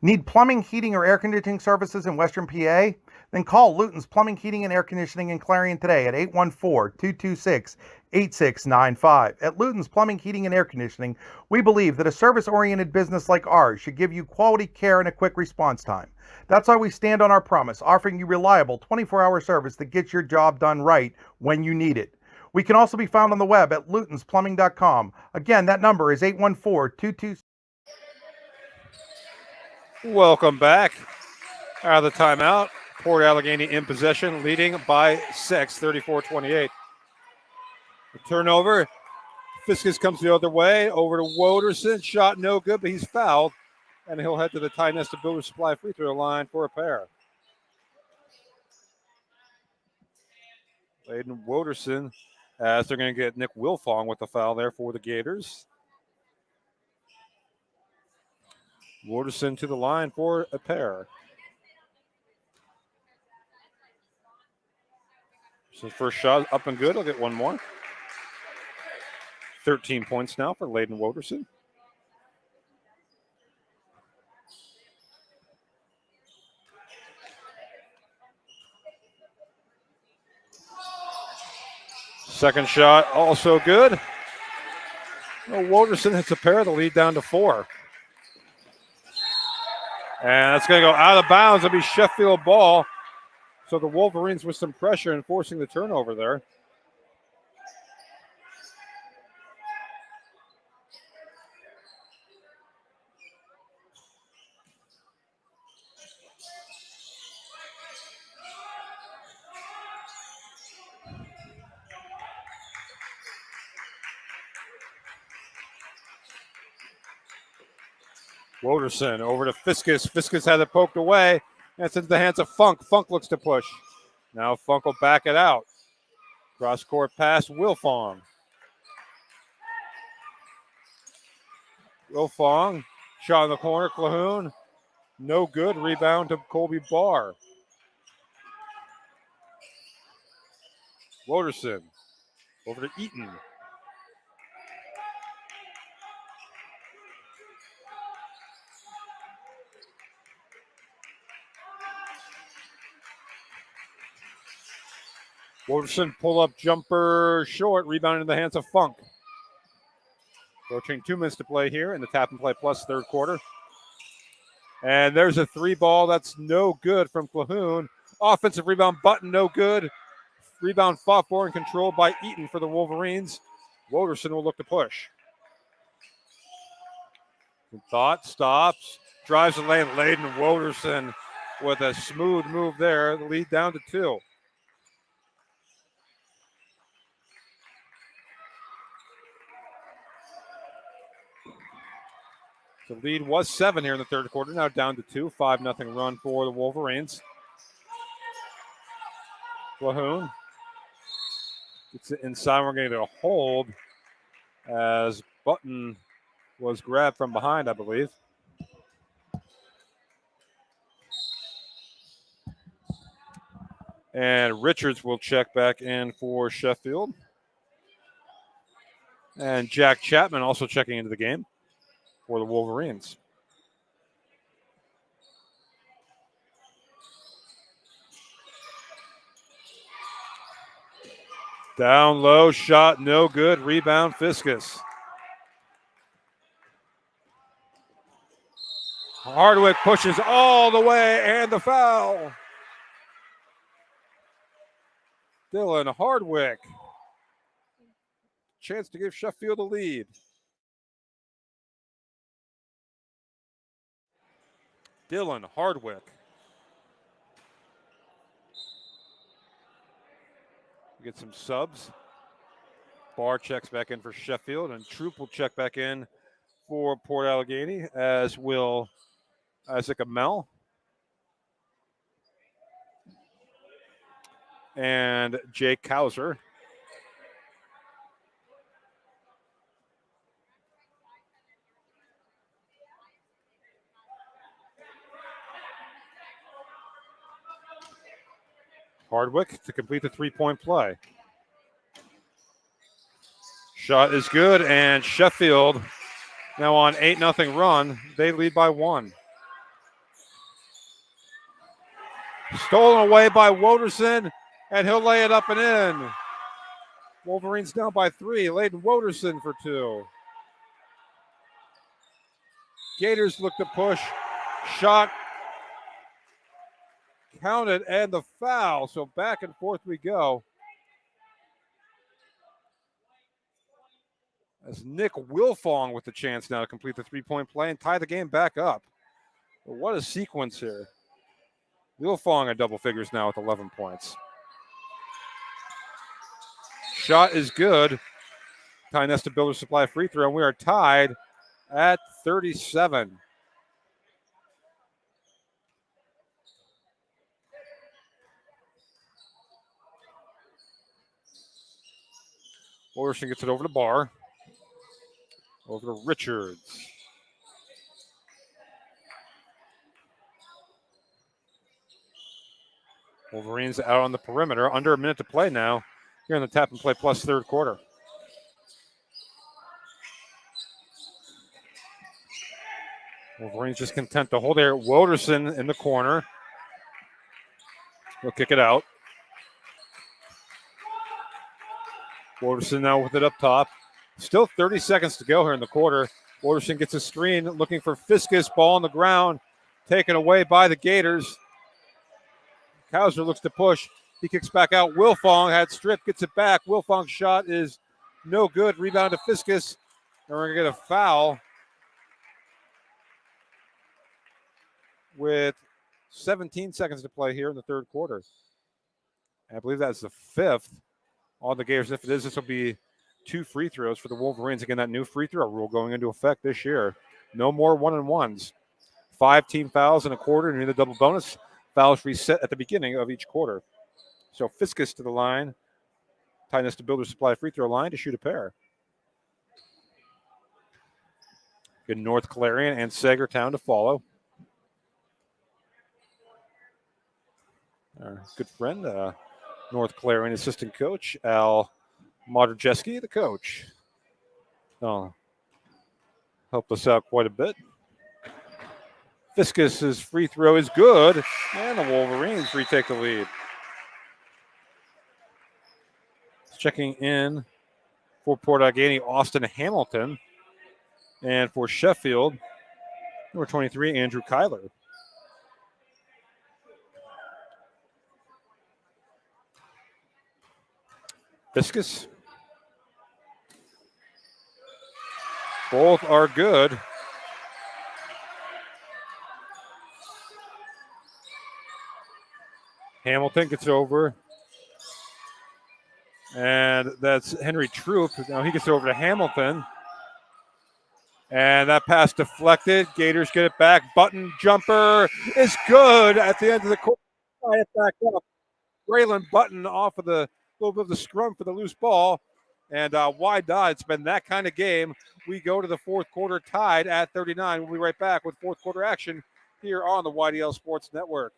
B: Need plumbing, heating, or air conditioning services in Western PA? Then call Luton's Plumbing, Heating, and Air Conditioning in Clarion today at 814-226-8695. At Luton's Plumbing, Heating, and Air Conditioning, we believe that a service-oriented business like ours should give you quality care and a quick response time. That's why we stand on our promise, offering you reliable 24-hour service that gets your job done right when you need it. We can also be found on the web at lutonsplumbing.com. Again, that number is 814-226.
C: Welcome back. Out of the timeout. Port Allegany in possession, leading by 6, 34-28. The turnover. Fiskus comes the other way, over to Woderson. Shot no good, but he's fouled. And he'll head to the Ty Nesta Builder Supply free throw line for a pair. Aiden Woderson, as they're going to get Nick Wilfong with the foul there for the Gators. Woderson to the line for a pair. So first shot up and good. I'll get one more. 13 points now for Layden Woderson. Second shot also good. Well, Woderson hits a pair. The lead down to 4. And that's going to go out of bounds. It'll be Sheffield ball. So the Wolverines with some pressure and forcing the turnover there. Woderson over to Fiskus. Fiskus had it poked away. That's into the hands of Funk. Funk looks to push. Now Funk will back it out. Cross court pass, Wilfong. Wilfong, shot in the corner, Calhoun. No good. Rebound to Colby Barr. Woderson over to Eaton. Woderson pull-up jumper short, rebound in the hands of Funk. Approaching 2 minutes to play here in the Tap and Play Plus third quarter. And there's a three ball that's no good from Calhoun. Offensive rebound, Button, no good. Rebound fought for and controlled by Eaton for the Wolverines. Woderson will look to push. Thought stops, drives the lane. Layden Woderson with a smooth move there. The lead down to 2. The lead was 7 here in the third quarter. Now down to 2. 5-0 run for the Wolverines. Calhoun gets it inside. We're going to get a hold as Button was grabbed from behind, I believe. And Richards will check back in for Sheffield. And Jack Chapman also checking into the game for the Wolverines. Down low, shot no good. Rebound, Fiskus. Hardwick pushes all the way, and the foul. Dylan Hardwick. Chance to give Sheffield a lead. Dylan Hardwick. We get some subs. Barr checks back in for Sheffield, and Troop will check back in for Port Allegany, as will Isaac Amell. And Jake Kauser. Hardwick to complete the three-point play. Shot is good, and Sheffield now on 8-0 run. They lead by 1. Stolen away by Woderson, and he'll lay it up and in. Wolverines down by 3. Layden Woderson for 2. Gators look to push. Shot counted, and the foul. So back and forth we go. As Nick Wilfong with the chance now to complete the three-point play and tie the game back up. But what a sequence here. Wilfong at double figures now with 11 points. Shot is good. Ty Nesta Builder Supply free throw, and we are tied at 37. Orson gets it over to Barr. Over to Richards. Wolverines out on the perimeter. Under a minute to play now here in the Tap and Play Plus third quarter. Wolverines just content to hold there. Woderson in the corner. He'll kick it out. Woderson now with it up top. Still 30 seconds to go here in the quarter. Woderson gets a screen, looking for Fiskus. Ball on the ground, taken away by the Gators. Kauser looks to push. He kicks back out. Wilfong had stripped, gets it back. Wilfong's shot is no good. Rebound to Fiskus. And we're going to get a foul with 17 seconds to play here in the third quarter. And I believe that's the 5th on the Gators. If it is, this will be 2 free throws for the Wolverines. Again, that new free throw rule going into effect this year. No more 1-on-1s. 5 team fouls in a quarter, and in the double bonus, fouls reset at the beginning of each quarter. So Fiskus to the line. Tightness to Builder Supply free throw line to shoot a pair. Good North Clarion and Sagertown to follow. Our good friend, North Clarion assistant coach, Al Modrzewski, the coach. Oh, helped us out quite a bit. Fiskus' free throw is good, and the Wolverines retake the lead. Checking in for Port Allegany, Austin Hamilton. And for Sheffield, number 23, Andrew Kyler. Fiskus. Both are good. Hamilton gets over. And that's Henry Troop. Now he gets over to Hamilton. And that pass deflected. Gators get it back. Button jumper is good at the end of the court. Tie it back up. Braylon Button off of the little bit of the scrum for the loose ball. And why not? It's been that kind of game. We go to the fourth quarter tied at 39. We'll be right back with fourth quarter action here on the YDL Sports Network.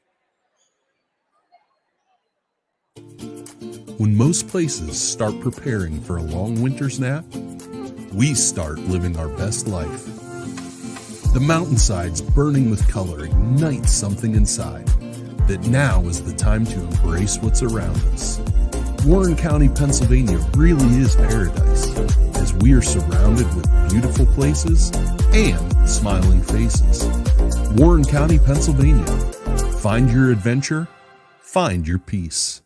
I: When most places start preparing for a long winter's nap, we start living our best life. The mountainsides burning with color ignite something inside that now is the time to embrace what's around us. Warren County, Pennsylvania really is paradise, as we are surrounded with beautiful places and smiling faces. Warren County, Pennsylvania. Find your adventure, find your peace.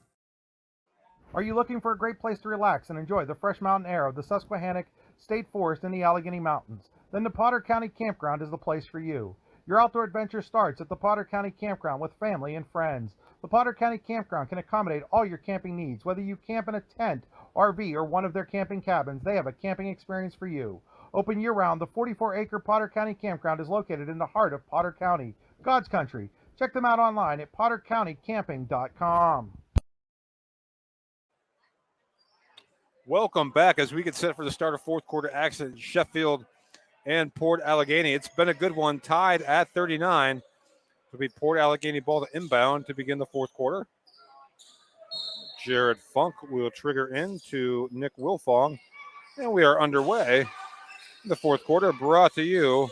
B: Are you looking for a great place to relax and enjoy the fresh mountain air of the Susquehannock State Forest in the Allegheny Mountains? Then the Potter County Campground is the place for you. Your outdoor adventure starts at the Potter County Campground with family and friends. The Potter County Campground can accommodate all your camping needs. Whether you camp in a tent, RV, or one of their camping cabins, they have a camping experience for you. Open year-round, the 44-acre Potter County Campground is located in the heart of Potter County, God's country. Check them out online at pottercountycamping.com.
C: Welcome back as we get set for the start of fourth quarter action at Sheffield and Port Allegany. It's been a good one, tied at 39. It'll be Port Allegany ball to inbound to begin the fourth quarter. Jared Funk will trigger into Nick Wilfong, and we are underway in the fourth quarter, brought to you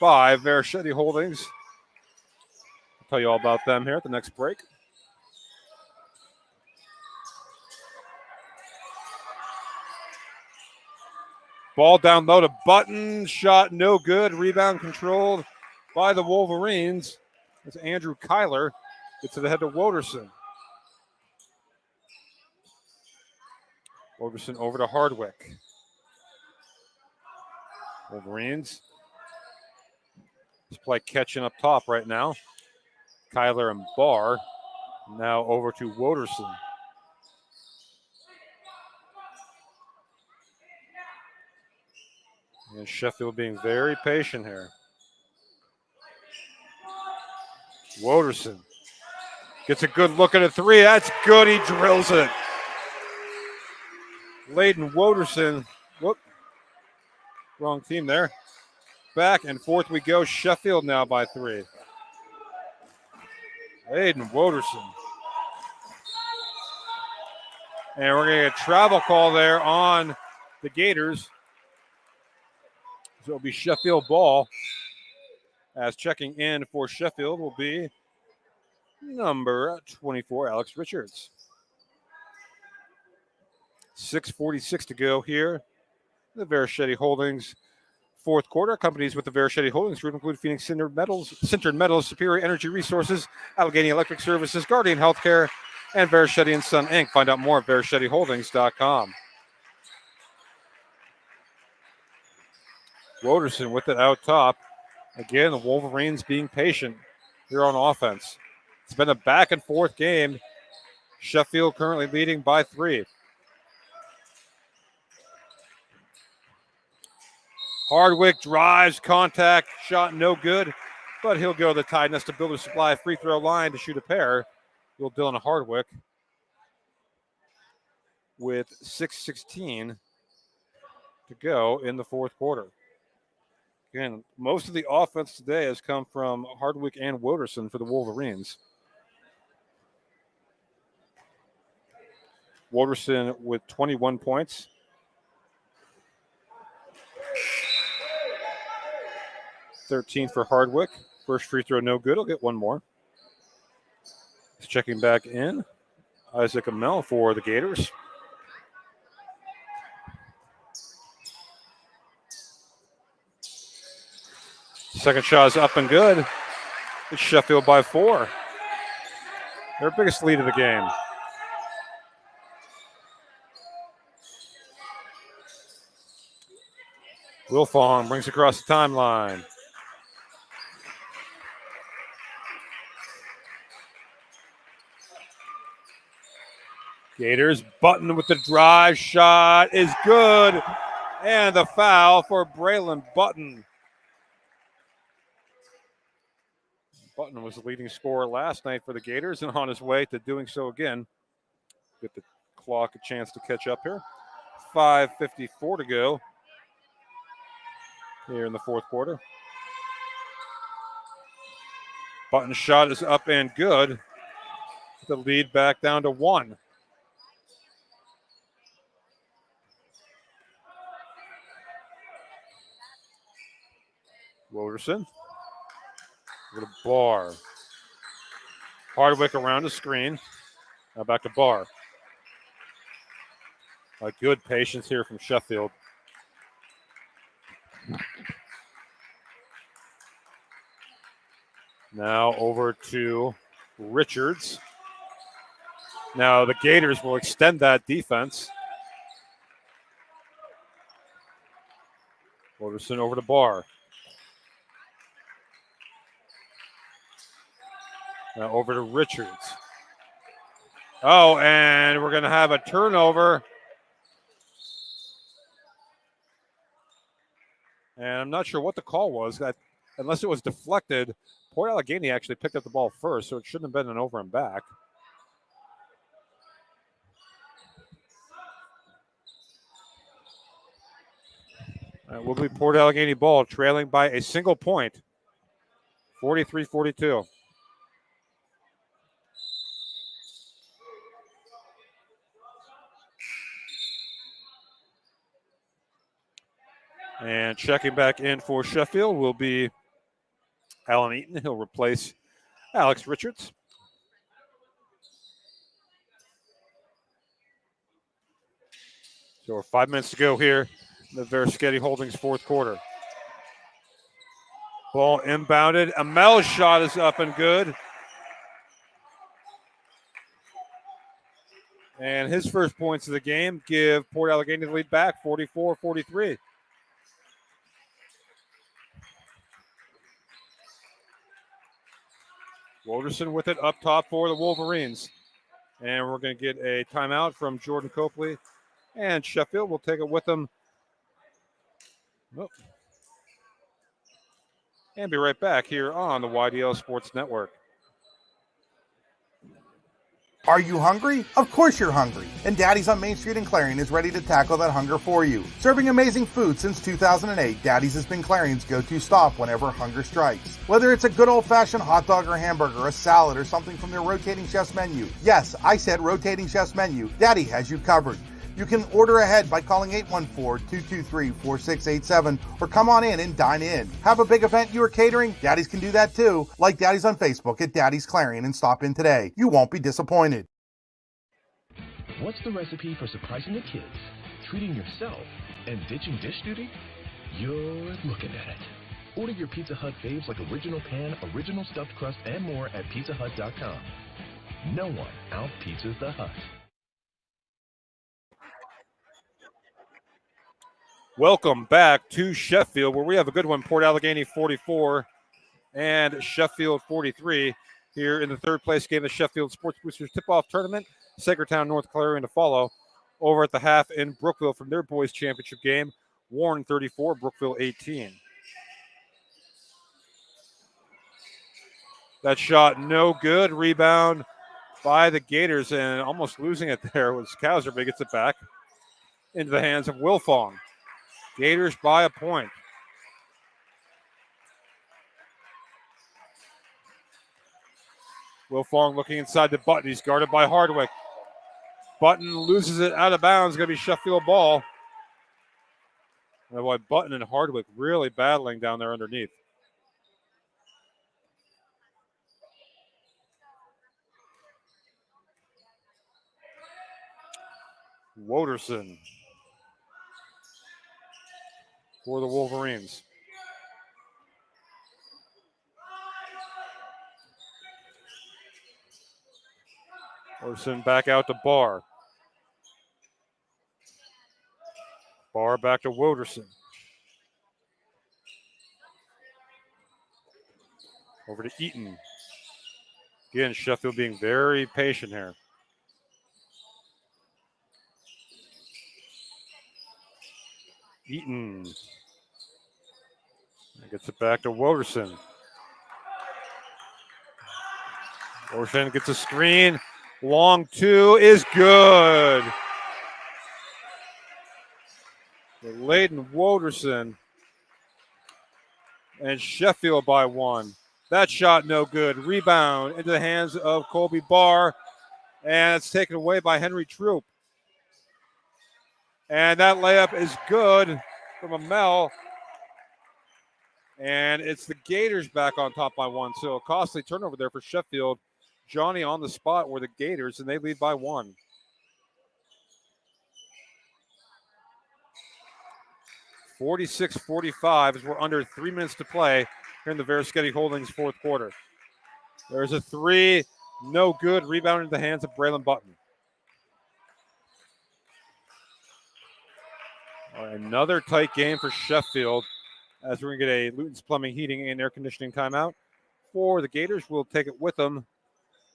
C: by Verschetti Holdings. I'll tell you all about them here at the next break. Ball down low to Button. Shot no good. Rebound controlled by the Wolverines. It's Andrew Kyler. Gets to the head of Woderson. Woderson over to Hardwick. Wolverines. This play catching up top right now. Kyler and Barr. Now over to Woderson. And Sheffield being very patient here. Woderson gets a good look at a three. That's good. He drills it. Layden Woderson. Whoop. Wrong team there. Back and forth we go. Sheffield now by 3. Layden Woderson. And we're going to get a travel call there on the Gators. So it'll be Sheffield ball, as checking in for Sheffield will be number 24, Alex Richards. 6:46 to go here. The Verschetti Holdings fourth quarter. Companies with the Verschetti Holdings group include Phoenix Sintered Metals, Superior Energy Resources, Allegheny Electric Services, Guardian Healthcare, and Verschetti & Son, Inc. Find out more at VerschettiHoldings.com. Woderson with it out top. Again, the Wolverines being patient here on offense. It's been a back and forth game. Sheffield currently leading by 3. Hardwick drives, contact, shot no good, but he'll go to the Tide Nesta Builder Supply free throw line to shoot a pair. Will Dylan Hardwick with 6:16 to go in the fourth quarter. Again, most of the offense today has come from Hardwick and Woderson for the Wolverines. Woderson with 21 points. $13 for Hardwick. First free throw, no good. He'll get one more. He's checking back in. Isaac Amell for the Gators. Second shot is up and good. It's Sheffield by 4. Their biggest lead of the game. Wilfong brings across the timeline. Gators, Button with the drive shot is good. And the foul for Braylon Button. Button was the leading scorer last night for the Gators and on his way to doing so again. Get the clock a chance to catch up here. 5:54 to go here in the fourth quarter. Button's shot is up and good. The lead back down to 1. Woderson with a Barr. Hardwick around the screen. Now back to Barr. A good patience here from Sheffield. Now over to Richards. Now the Gators will extend that defense. Woderson over to Barr. Now over to Richards. Oh, and we're going to have a turnover. And I'm not sure what the call was. Unless it was deflected, Port Allegany actually picked up the ball first, so it shouldn't have been an over and back. Will be Port Allegany ball, trailing by a single point, 43-42. And checking back in for Sheffield will be Alan Eaton. He'll replace Alex Richards. So we're 5 minutes to go here in the Verischetti Holdings fourth quarter. Ball inbounded. Amel's shot is up and good. And his first points of the game give Port Allegany the lead back, 44-43. Woderson with it up top for the Wolverines. And we're going to get a timeout from Jordan Copley. And Sheffield will take it with them. Oh. And be right back here on the YDL Sports Network.
B: Are you hungry? Of course you're hungry. And Daddy's on Main Street in Clarion is ready to tackle that hunger for you. Serving amazing food since 2008, Daddy's has been Clarion's go-to stop whenever hunger strikes. Whether it's a good old-fashioned hot dog or hamburger, a salad, or something from their rotating chef's menu. Yes, I said rotating chef's menu. Daddy has you covered. You can order ahead by calling 814-223-4687 or come on in and dine in. Have a big event you are catering? Daddy's can do that too. Like Daddy's on Facebook at Daddy's Clarion and stop in today. You won't be disappointed.
E: What's the recipe for surprising the kids, treating yourself, and ditching dish duty? You're looking at it. Order your Pizza Hut faves like original pan, original stuffed crust, and more at pizzahut.com. No one out-pizzas the Hut.
C: Welcome back to Sheffield, where we have a good one. Port Allegany 44 and Sheffield 43 here in the third place game of the Sheffield Sports Boosters Tip-Off Tournament. Sagertown, North Clarion to follow over at the half in Brookville from their boys championship game. Warren 34, Brookville 18. That shot no good. Rebound by the Gators, and almost losing it there was Kauser, but he gets it back into the hands of Wilfong. Gators by a point. Wilfong looking inside the Button. He's guarded by Hardwick. Button loses it out of bounds. Going to be Sheffield ball. And boy, Button and Hardwick really battling down there underneath. Woderson for the Wolverines. Woderson back out to Barr. Barr back to Woderson. Over to Eaton. Again, Sheffield being very patient here. Eaton gets it back to Woderson. Woderson gets a screen. Long two is good. Layden Woderson and Sheffield by one. That shot no good. Rebound into the hands of Colby Barr, and it's taken away by Henry Troop. And that layup is good from Amel. And it's the Gators back on top by one. So a costly turnover there for Sheffield. Johnny on the spot were the Gators, and they lead by one. (46-45) as we're under 3 minutes to play here in the Veriskety Holdings fourth quarter. There's a three, no good. Rebound in the hands of Braylon Button. All right, another tight game for Sheffield as we're going to get a Luton's Plumbing, Heating, and Air Conditioning timeout. For the Gators, we'll take it with them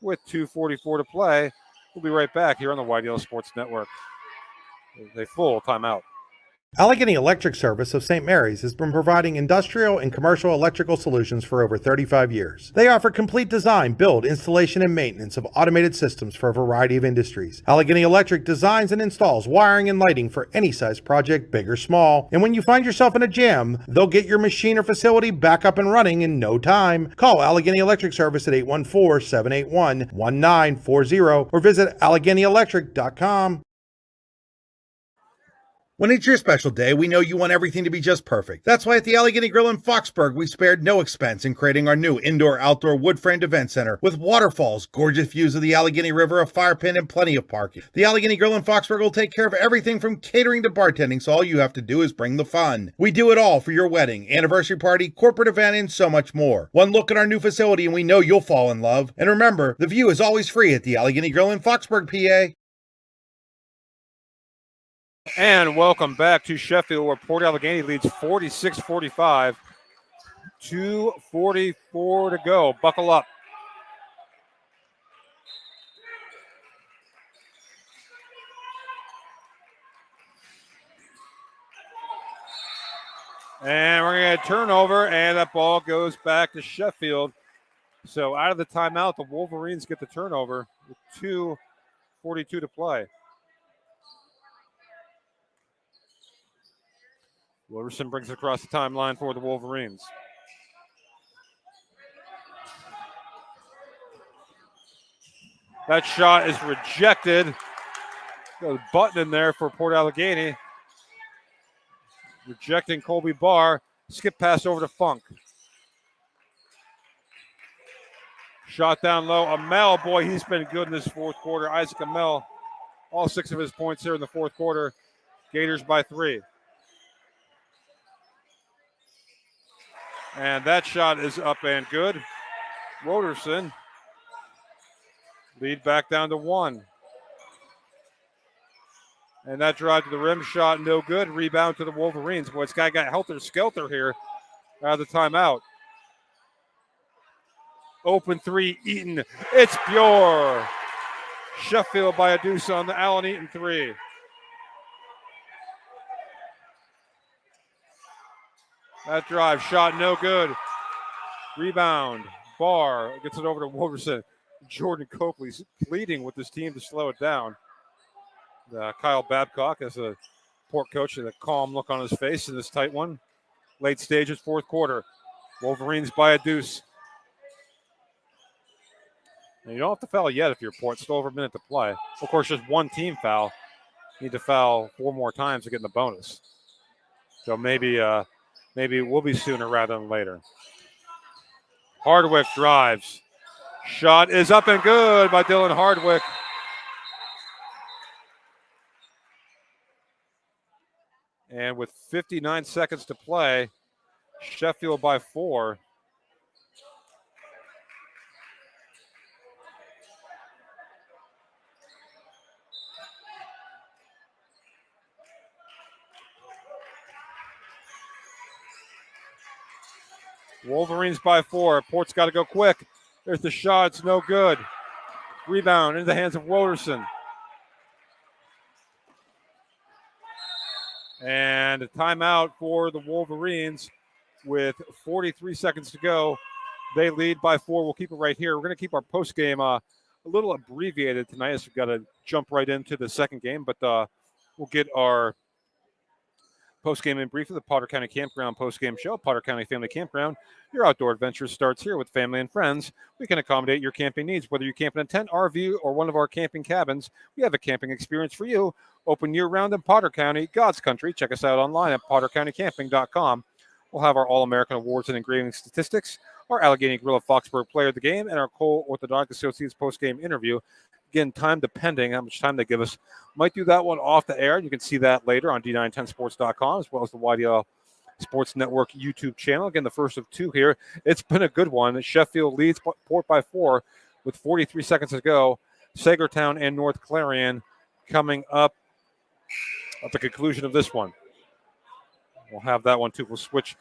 C: with 2:44 to play. We'll be right back here on the YDL Sports Network. A full timeout.
B: Allegany Electric Service of St. Mary's has been providing industrial and commercial electrical solutions for over 35 years. They offer complete design, build, installation, and maintenance of automated systems for a variety of industries. Allegany Electric designs and installs wiring and lighting for any size project, big or small. And when you find yourself in a jam, they'll get your machine or facility back up and running in no time. Call Allegany Electric Service at 814-781-1940 or visit AlleganyElectric.com. When it's your special day, we know you want everything to be just perfect. That's why at the Allegany Grill in Foxburg, we spared no expense in creating our new indoor-outdoor wood-framed event center with waterfalls, gorgeous views of the Allegany River, a fire pit, and plenty of parking. The Allegany Grill in Foxburg will take care of everything from catering to bartending, so all you have to do is bring the fun. We do it all for your wedding, anniversary party, corporate event, and so much more. One look at our new facility and we know you'll fall in love. And remember, the view is always free at the Allegany Grill in Foxburg, PA.
C: And welcome back to Sheffield, where Port Allegany leads 46-45. 2:44 to go. Buckle up. And we're going to get a turnover, and that ball goes back to Sheffield. So out of the timeout, the Wolverines get the turnover with 2:42 to play. Wilderson brings it across the timeline for the Wolverines. That shot is rejected. Got a button in there for Port Allegany. Rejecting Colby Barr. Skip pass over to Funk. Shot down low. Amel, boy, he's been good in this fourth quarter. Isaac Amel, all 6 of his points here in the fourth quarter. Gators by 3. And that shot is up and good. Woderson lead back down to 1. And that drive to the rim shot, no good. Rebound to the Wolverines. Boy, this guy got helter-skelter here out of the timeout. Open 3, Eaton. It's pure. Sheffield by a deuce on the Allen Eaton 3. That drive shot no good. Rebound. Barr gets it over to Wolverson. Jordan Copley's pleading with his team to slow it down. Kyle Babcock as a Port coach with a calm look on his face in this tight one. Late stages, fourth quarter. Wolverines by a deuce. And you don't have to foul yet if you're Port. Still over a minute to play. Of course, just one team foul. You need to foul 4 more times to get in the bonus. So maybe it will be sooner rather than later. Hardwick drives. Shot is up and good by Dylan Hardwick. And with 59 seconds to play, Sheffield by 4. Wolverines by 4. Port's got to go quick. There's the shot. It's no good. Rebound into the hands of Woderson. And a timeout for the Wolverines with 43 seconds to go. They lead by 4. We'll keep it right here. We're going to keep our post game a little abbreviated tonight as we've got to jump right into the second game. But we'll get our post-game in brief of the Potter County Campground post-game show. Potter County Family Campground. Your outdoor adventure starts here with family and friends. We can accommodate your camping needs. Whether you camp in a tent, RV, or one of our camping cabins, we have a camping experience for you. Open year-round in Potter County, God's country. Check us out online at pottercountycamping.com. We'll have our All-American Awards and engraving statistics, our Allegany Grill of Foxburg Player of the Game, and our Cole Orthodontic Associates post-game interview. Again, time depending how much time they give us. Might do that one off the air. You can see that later on D910sports.com as well as the YDL Sports Network YouTube channel. Again, the first of 2 here. It's been a good one. Sheffield leads Port by 4 with 43 seconds to go. Sagertown and North Clarion coming up at the conclusion of this one. We'll have that one too. We'll switch.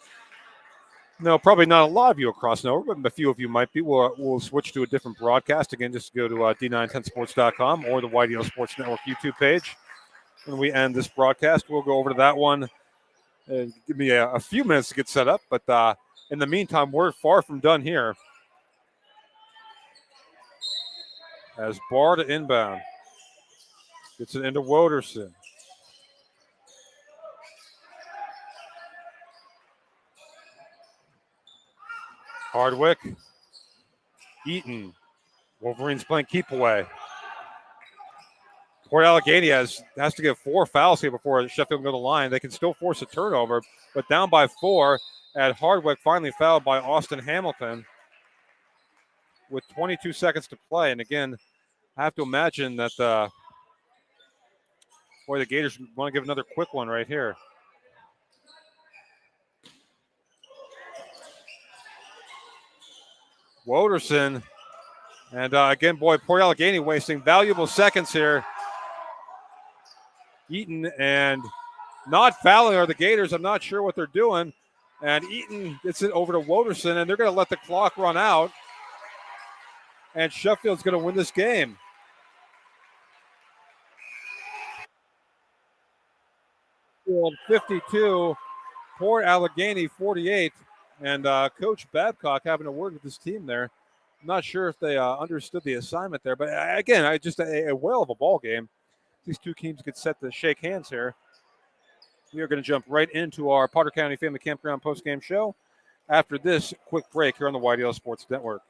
C: No, probably not a lot of you across Nova, but a few of you might be. We'll switch to a different broadcast. Again, just go to D910sports.com or the YDL Sports Network YouTube page. When we end this broadcast, we'll go over to that one. Give me a few minutes to get set up, but in the meantime, we're far from done here. As Barr to inbound. Gets it into Woderson. Hardwick. Eaton. Wolverines playing keep away. Port Allegany has to get 4 fouls here before Sheffield can go to the line. They can still force a turnover, but down by 4 at Hardwick, finally fouled by Austin Hamilton with 22 seconds to play. And again, I have to imagine that the Gators want to give another quick one right here. Woderson. And again, Port Allegany wasting valuable seconds here. Eaton and not fouling are the Gators. I'm not sure what they're doing. And Eaton gets it over to Woderson, and they're going to let the clock run out. And Sheffield's going to win this game. Sheffield 52, Port Allegany 48. And Coach Babcock having a word with his team there. I'm not sure if they understood the assignment there. But again, just a whale of a ball game. These two teams get set to shake hands here. We are going to jump right into our Potter County Family Campground postgame show after this quick break here on the YDL Sports Network.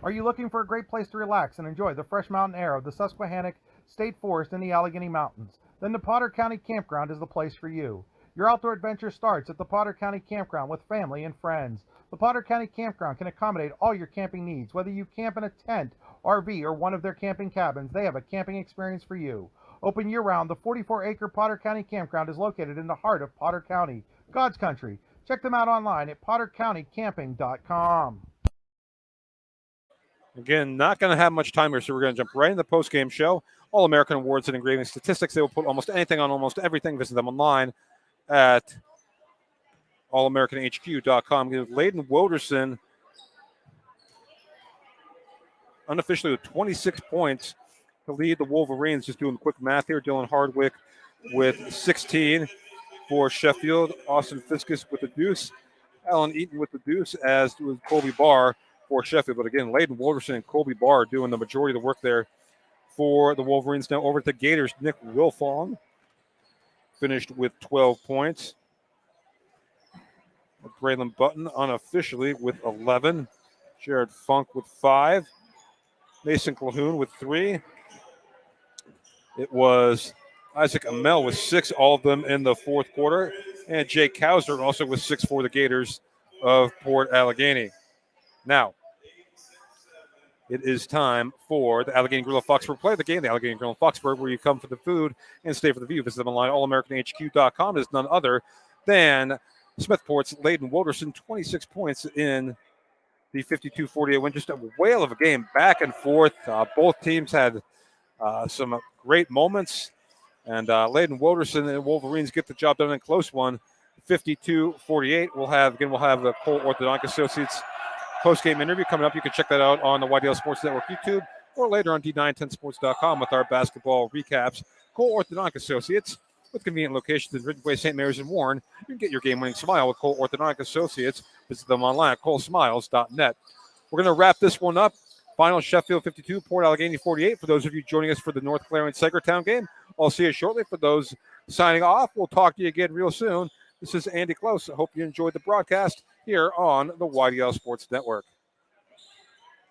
B: Are you looking for a great place to relax and enjoy the fresh mountain air of the Susquehannock State Forest in the Allegheny Mountains? Then the Potter County Campground is the place for you. Your outdoor adventure starts at the Potter County Campground with family and friends. The Potter County Campground can accommodate all your camping needs. Whether you camp in a tent, RV, or one of their camping cabins, they have a camping experience for you. Open year-round, the 44-acre Potter County Campground is located in the heart of Potter County, God's country. Check them out online at pottercountycamping.com.
C: Again, not going to have much time here, so we're going to jump right into the post-game show. All-American Awards and engraving statistics. They will put almost anything on almost everything. Visit them online at allamericanhq.com. Layden Woderson, unofficially with 26 points to lead the Wolverines. Just doing quick math here. Dylan Hardwick with 16 for Sheffield. Austin Fiskus with the deuce. Alan Eaton with the deuce, as was Colby Barr for Sheffield. But again, Layden Wolderson and Colby Barr doing the majority of the work there for the Wolverines. Now over to the Gators. Nick Wilfong finished with 12 points. Braylon Button unofficially with 11. Jared Funk with 5. Mason Calhoun with 3. It was Isaac Amell with 6, all of them in the fourth quarter. And Jay Kowser also with 6 for the Gators of Port Allegany. Now, it is time for the Allegany Grill of Foxburg play of the game. The Allegany Grill of Foxburg, where you come for the food and stay for the view. Visit them online, allamericanhq.com. It is none other than Smithport's Layden Wolderson, 26 points in the 52-48 win. Just a whale of a game, back and forth. Both teams had some great moments. And Layden Wolderson and Wolverines get the job done in a close one, 52-48. We'll have the Cole Orthodontic Associates post-game interview coming up. You can check that out on the YDL Sports Network YouTube or later on D910sports.com with our basketball recaps. Cole Orthodontic Associates, with convenient locations in Ridgeway, St. Mary's, and Warren. You can get your game-winning smile with Cole Orthodontic Associates. Visit them online at colesmiles.net. We're going to wrap this one up. Final Sheffield 52, Port Allegany 48. For those of you joining us for the North Clarion Sagertown game, I'll see you shortly. For those signing off, we'll talk to you again real soon. This is Andy Close. I hope you enjoyed the broadcast here on the YDL Sports Network.